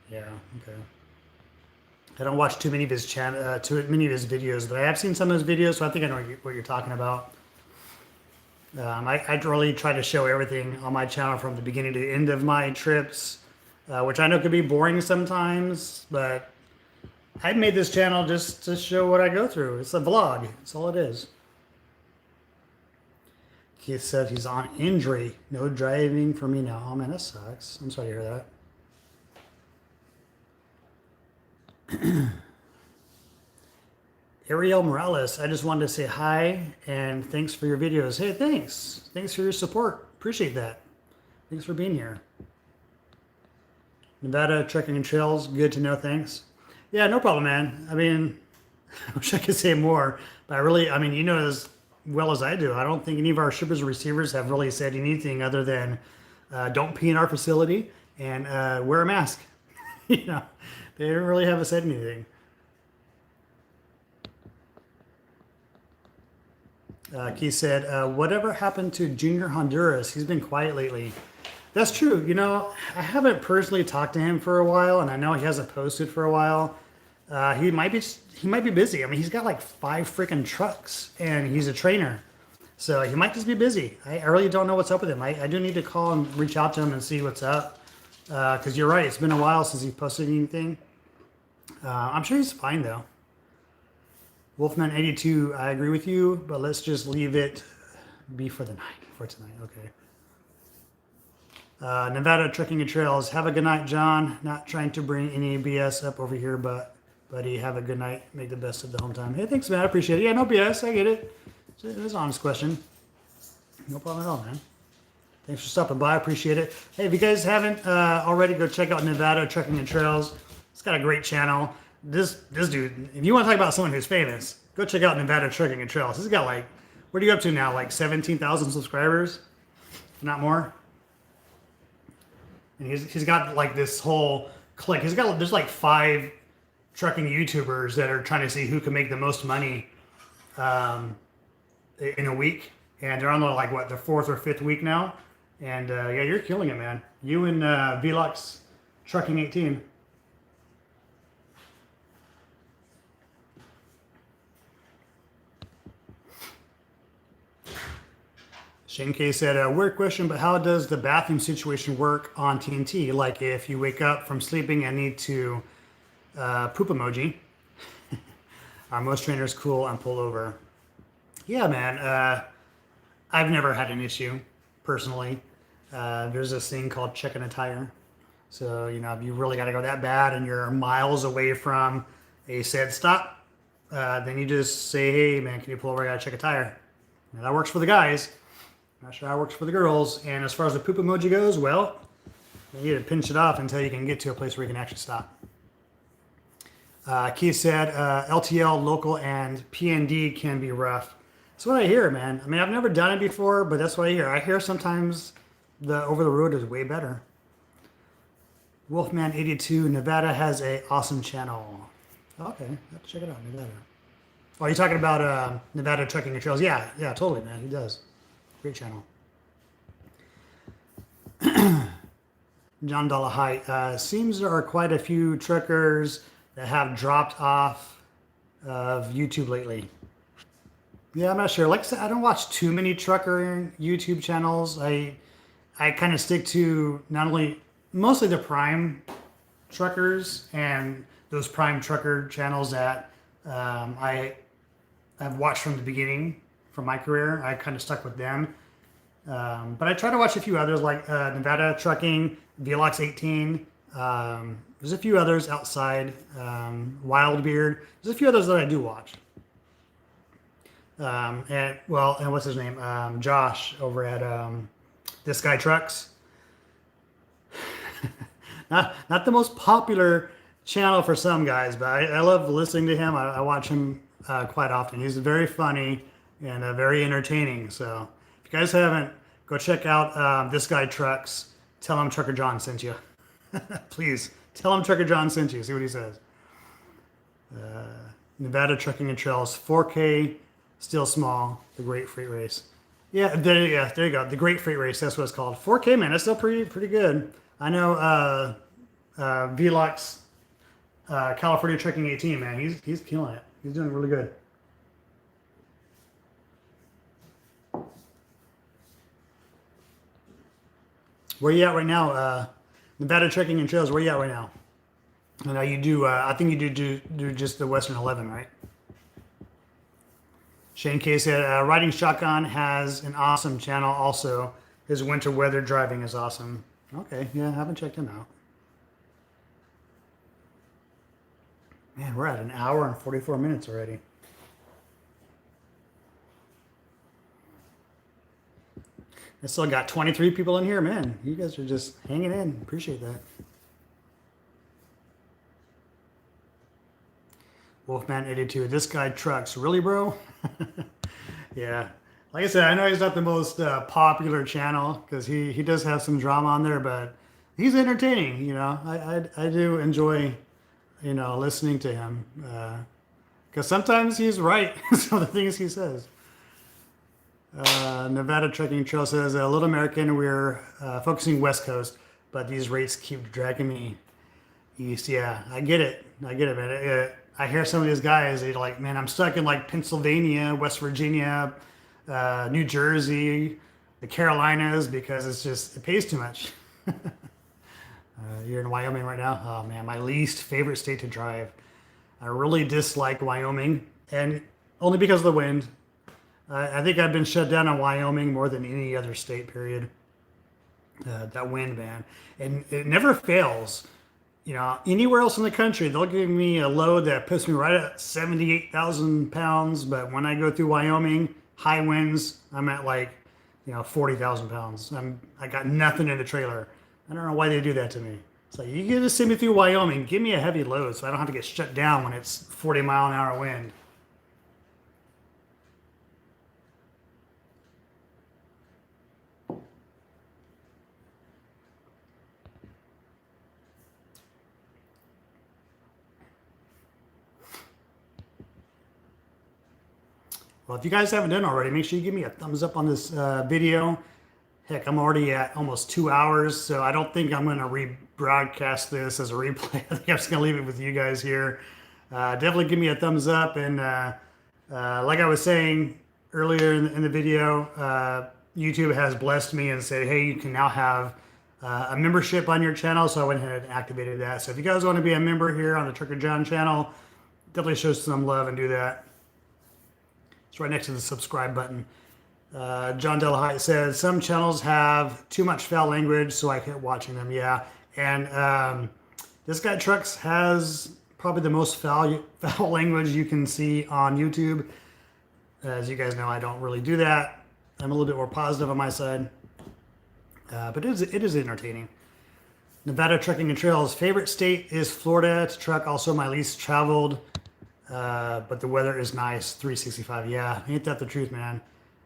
Speaker 1: Yeah, okay. I don't watch too many of his videos, but I have seen some of his videos, so I think I know what you're talking about. I really try to show everything on my channel from the beginning to the end of my trips, which I know can be boring sometimes, but I made this channel just to show what I go through. It's a vlog. That's all it is. He said he's on injury. No driving for me now. Oh man, that sucks. I'm sorry to hear that. Ariel Morales, I just wanted to say hi and thanks for your videos. Hey, thanks. Thanks for your support. Appreciate that. Thanks for being here. Nevada Trekking and Trails, good to know. Thanks. Yeah, no problem, man. I mean, I wish I could say more, but you know as well as I do, I don't think any of our shippers or receivers have really said anything other than don't pee in our facility and wear a mask. They don't really haven't said anything. Keith said, whatever happened to Junior Honduras? He's been quiet lately. That's true. I haven't personally talked to him for a while, and I know he hasn't posted for a while. He might be busy. I mean, he's got like 5 freaking trucks, and he's a trainer, so he might just be busy. I really don't know what's up with him. I do need to call and reach out to him and see what's up. Because you're right, it's been a while since he posted anything. I'm sure he's fine though. Wolfman82, I agree with you, but let's just leave it be for the night, for tonight. Okay. Nevada Trekking and Trails. Have a good night, John. Not trying to bring any BS up over here, but buddy, have a good night. Make the best of the home time. Hey, thanks, man. I appreciate it. Yeah, no BS. I get it. It was an honest question. No problem at all, man. Thanks for stopping by. I appreciate it. Hey, if you guys haven't already, go check out Nevada Trekking and Trails. It's got a great channel. This dude, if you want to talk about someone who's famous, go check out Nevada Trekking and Trails. He's got like, what are you up to now? Like 17,000 subscribers? If not more? And he's got like this whole clique. There's like 5 trucking YouTubers that are trying to see who can make the most money in a week. And they're on like their 4th or 5th week now. And yeah, you're killing it, man. You and Velux Trucking 18. Shane K said, weird question, but how does the bathroom situation work on TNT? Like if you wake up from sleeping and need to poop emoji. Are most trainers cool and pull over? Yeah, man. I've never had an issue personally. There's this thing called checking a tire. So, if you really got to go that bad and you're miles away from a said stop, then you just say, hey, man, can you pull over? I got to check a tire. Now, that works for the guys. Not sure how it works for the girls. And as far as the poop emoji goes, well, you need to pinch it off until you can get to a place where you can actually stop. Keith said, LTL, local, and PND can be rough. That's what I hear, man. I mean, I've never done it before, but that's what I hear. I hear sometimes the over the road is way better. Wolfman82, Nevada has a awesome channel. Okay, have to check it out, Nevada. Oh, you're talking about Nevada Trucking and Trails? Yeah, totally, man. He does. Great channel. John Dollar seems there are quite a few truckers that have dropped off of YouTube lately. Yeah, I'm not sure. Like I said, I don't watch too many trucker YouTube channels. I kind of stick to mostly the prime truckers and those prime trucker channels that I've watched from the beginning from my career. I kind of stuck with them. But I try to watch a few others like Nevada Trucking, Velox 18. There's a few others outside, Wildbeard. There's a few others that I do watch. And what's his name? Josh over at This Guy Trucks. not the most popular channel for some guys, but I love listening to him. I watch him quite often. He's very funny and very entertaining. So if you guys haven't, go check out This Guy Trucks. Tell him Trucker John sent you. Please tell him Trucker John sent you. See what he says. Nevada Trucking and Trails 4K, still small. The Great Freight Race. Yeah, there you go. The Great Freight Race. That's what it's called. 4K, man. That's still pretty good. I know Velux California Trucking 18, man. He's killing it. He's doing really good. Where you at right now? Nevada Trucking and Trails, where you at right now? I know you do, I think you do just the Western 11, right? Shane K said, Riding Shotgun has an awesome channel also. His winter weather driving is awesome. Okay, yeah, I haven't checked him out. Man, we're at an hour and 44 minutes already. I still got 23 people in here, man. You guys are just hanging in. Appreciate that. Wolfman82, This Guy Trucks. Really, bro? Yeah. Like I said, I know he's not the most popular channel because he does have some drama on there, but he's entertaining, I do enjoy, listening to him because sometimes he's right. Some of the things he says. Nevada Trekking Trail says, a little American, we're focusing West Coast, but these rates keep dragging me east. Yeah, I get it. I get it, man. I hear some of these guys, they're like, man, I'm stuck in like Pennsylvania, West Virginia, New Jersey, the Carolinas, because it pays too much. You're in Wyoming right now? Oh man, my least favorite state to drive. I really dislike Wyoming, and only because of the wind. I think I've been shut down in Wyoming more than any other state, period. That wind, man. And it never fails. You know, anywhere else in the country, they'll give me a load that puts me right at 78,000 pounds. But when I go through Wyoming, high winds, I'm at like, 40,000 pounds. I got nothing in the trailer. I don't know why they do that to me. It's like, you can just send me through Wyoming, give me a heavy load so I don't have to get shut down when it's 40-mile-an-hour wind. Well, if you guys haven't done already, make sure you give me a thumbs up on this video. Heck, I'm already at almost 2 hours, so I don't think I'm going to rebroadcast this as a replay. I think I'm just going to leave it with you guys here. Definitely give me a thumbs up. And like I was saying earlier in the video, YouTube has blessed me and said, hey, you can now have a membership on your channel. So I went ahead and activated that. So if you guys want to be a member here on the Trucker John channel, definitely show some love and do that. It's right next to the subscribe button. John Delahite says, some channels have too much foul language, so I quit watching them. Yeah. And this guy Trucks has probably the most foul language you can see on YouTube. As you guys know, I don't really do that. I'm a little bit more positive on my side. But it is entertaining. Nevada Trucking and Trails. Favorite state is Florida to truck. Also my least traveled. But the weather is nice. 365. Yeah, ain't that the truth, man?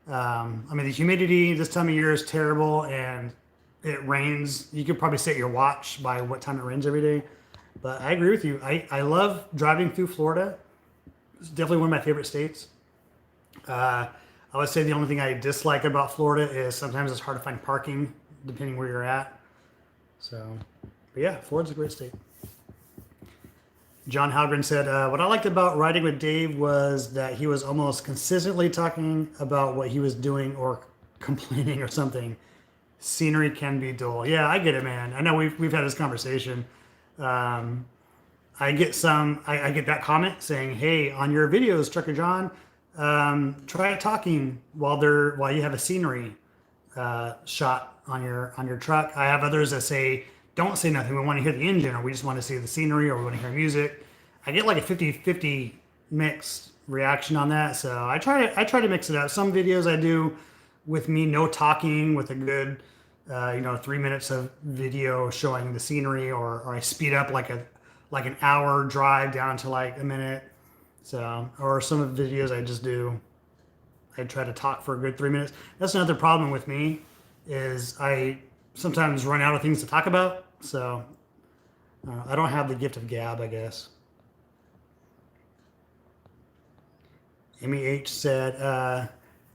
Speaker 1: I mean, the humidity this time of year is terrible, and it rains. You could probably set your watch by what time it rains every day. But I agree with you. I love driving through Florida. It's definitely one of my favorite states. I would say the only thing I dislike about Florida is sometimes it's hard to find parking, depending where you're at. So, but yeah, Florida's a great state. John Halgren said, what I liked about riding with Dave was that he was almost consistently talking about what he was doing or complaining or something. Scenery can be dull. Yeah, I get it, man. I know we've had this conversation. I get that comment saying, hey, on your videos, Trucker John, try talking while you have a scenery shot on your truck. I have others that say, don't say nothing. We want to hear the engine, or we just want to see the scenery, or we want to hear music. I get like a 50-50 mixed reaction on that. So I try to mix it up. Some videos I do with me no talking, with a good 3 minutes of video showing the scenery, or I speed up like an hour drive down to like a minute. So, or some of the videos I try to talk for a good 3 minutes. That's another problem with me, is I sometimes run out of things to talk about. So I don't have the gift of gab, I guess. Amy H said,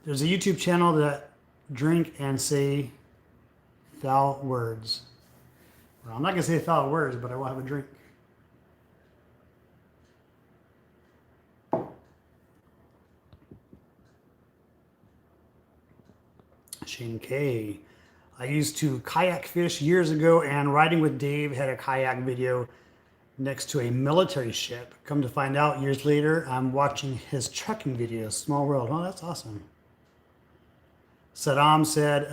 Speaker 1: there's a YouTube channel that drink and say foul words. Well, I'm not going to say foul words, but I will have a drink. Shane K. I used to kayak fish years ago, and riding with Dave had a kayak video next to a military ship. Come to find out, years later, I'm watching his trucking videos. Small world. Oh, that's awesome. Saddam said,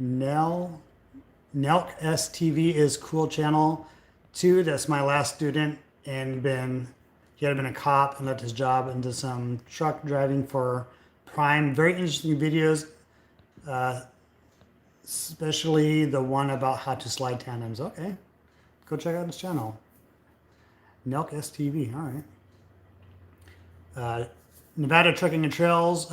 Speaker 1: Nelk STV is cool channel too. That's my last student, and he had been a cop and left his job and did some truck driving for Prime. Very interesting videos, especially the one about how to slide tandems. Okay, go check out his channel. Nelk STV. All right. Nevada Trucking and Trails.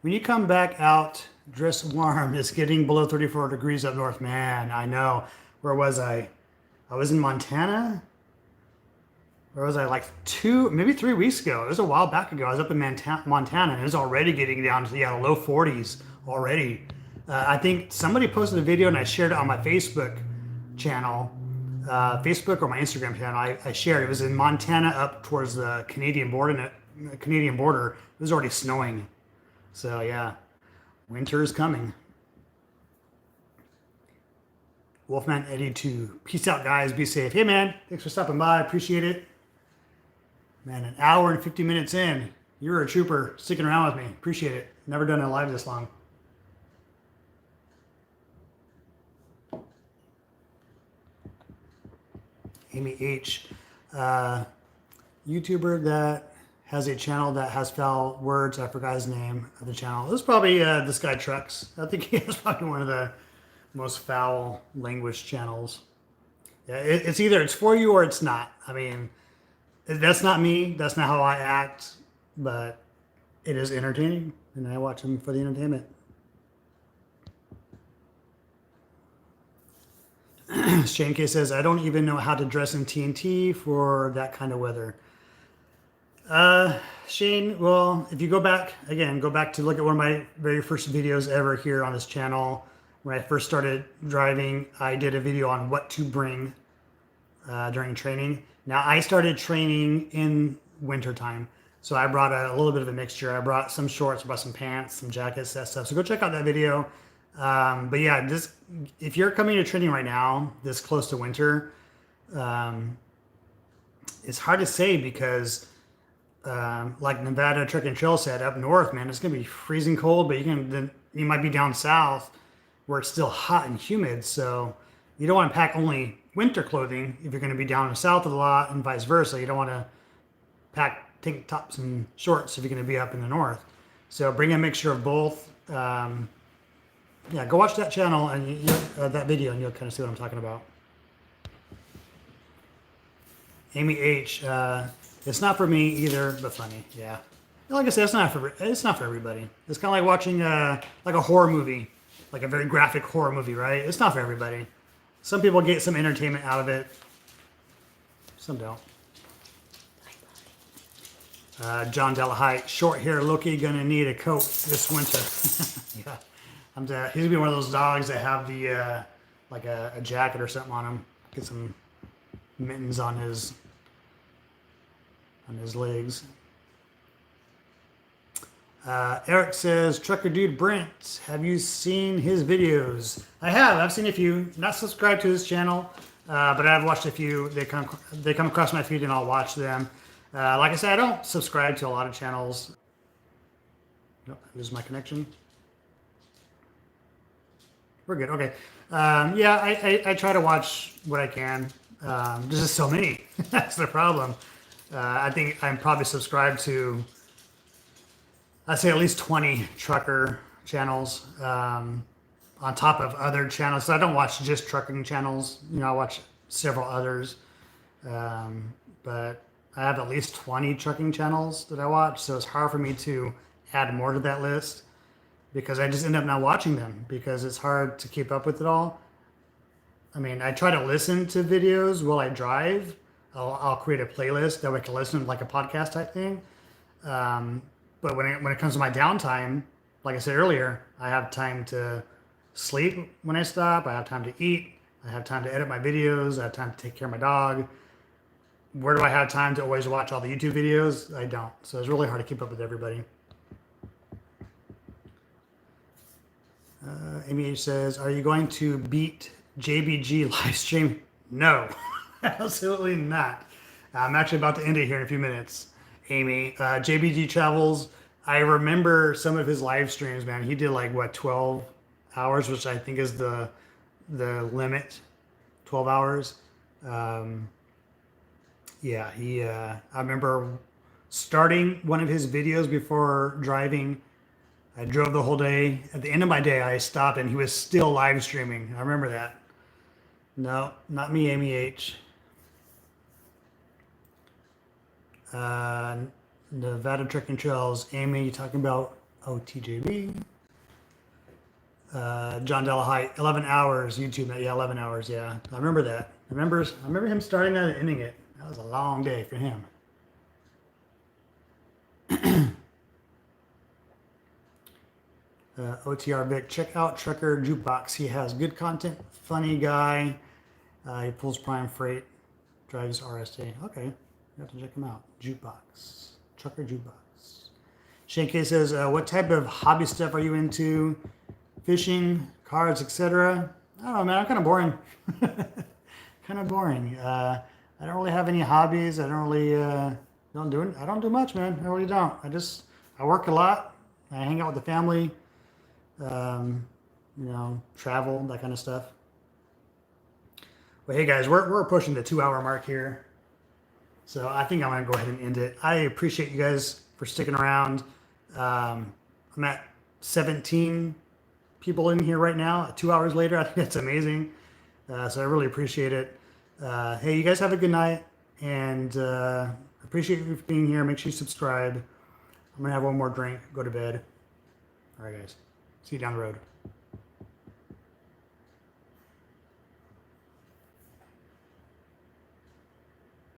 Speaker 1: When you come back out, dress warm. It's getting below 34 degrees up north. Man, I know. Where was I? I was in Montana. where was I? Like 3 weeks ago. It was a while back ago. I was up in Montana, and it was already getting down to the low 40s already. I think somebody posted a video, and I shared it on my Facebook channel, Facebook or my Instagram channel. I shared it was in Montana up towards the Canadian border. It was already snowing. So yeah, winter is coming. Wolfman 82. Peace out, guys. Be safe. Hey, man. Thanks for stopping by. Appreciate it. Man, an hour and 50 minutes in. You're a trooper sticking around with me. Appreciate it. Never done a live this long. Amy H. YouTuber that has a channel that has foul words. I forgot his name of the channel. It was probably this guy Trucks. I think he is probably one of the most foul language channels. Yeah, it's for you or it's not. I mean, that's not me. That's not how I act. But it is entertaining, and I watch them for the entertainment. Shane K says, I don't even know how to dress in TNT for that kind of weather. Shane, well, if you go back to look at one of my very first videos ever here on this channel. When I first started driving, I did a video on what to bring during training. Now, I started training in wintertime, so I brought a little bit of a mixture. I brought some shorts, I brought some pants, some jackets, that stuff. So go check out that video. But yeah, if you're coming to training right now, this close to winter, it's hard to say because like Nevada Truck and Trail said, up north, man, it's going to be freezing cold, but you might be down south where it's still hot and humid. So you don't want to pack only winter clothing if you're going to be down south a lot, and vice versa. You don't want to pack tank tops and shorts if you're going to be up in the north. So bring a mixture of both. Yeah, go watch that channel and that video, and you'll kind of see what I'm talking about. Amy H. It's not for me either, but funny. Yeah, like I said, it's not for everybody. It's kind of like watching like a horror movie, like a very graphic horror movie, right? It's not for everybody. Some people get some entertainment out of it. Some don't. John Delahite, short hair Loki gonna need a coat this winter. Yeah, he's gonna be one of those dogs that have the like a jacket or something on him. Get some mittens on his legs. Eric says, Trucker Dude Brent, have you seen his videos? I have. I've seen a few. Not subscribed to his channel, but I've watched a few. They come across my feed and I'll watch them. Like I said, I don't subscribe to a lot of channels. Nope, this is my connection. We're good. Okay. Yeah, I try to watch what I can. There's just so many. That's the problem. I think I'm probably subscribed to, I'd say at least 20 trucker channels on top of other channels. So I don't watch just trucking channels. You know, I watch several others. But I have at least 20 trucking channels that I watch. So it's hard for me to add more to that list because I just end up not watching them because it's hard to keep up with it all. I mean, I try to listen to videos while I drive. I'll create a playlist that I can listen to like a podcast type thing. But when it comes to my downtime, like I said earlier, I have time to sleep when I stop. I have time to eat. I have time to edit my videos. I have time to take care of my dog. Where do I have time to always watch all the YouTube videos? I don't. So it's really hard to keep up with everybody. Amy H says, are you going to beat JBG live stream? No, absolutely not. I'm actually about to end it here in a few minutes. Amy, JBG Travels, I remember some of his live streams, man. He did like, what, 12 hours, which I think is the limit, 12 hours. Yeah, I remember starting one of his videos before driving. I drove the whole day. At the end of my day, I stopped and he was still live streaming. I remember that. No, not me, Amy H. Nevada Truck and Trails. Amy, you talking about OTJB? John Delahite, 11 hours YouTube. Yeah, 11 hours. Yeah, I remember that. I remember him starting that and ending it. That was a long day for him. OTR Vic, check out Trucker Jukebox. He has good content, funny guy. He pulls prime freight, drives RSA. Okay, you have to check him out. Jukebox, Trucker Jukebox. Shane K says, what type of hobby stuff are you into? Fishing, cards, etc. I don't know, man. I'm kind of boring. Kind of boring. I don't really have any hobbies. I don't really I don't do much, man. I really don't. I work a lot. I hang out with the family. Travel, that kind of stuff. But hey, guys, we're pushing the 2 hour mark here, so I think I'm gonna go ahead and end it. I appreciate you guys for sticking around. I'm at 17 people in here right now. 2 hours later, I think that's amazing. So I really appreciate it. Hey, you guys have a good night, and appreciate you for being here. Make sure you subscribe. I'm gonna have one more drink, go to bed. All right, guys. See you down the road.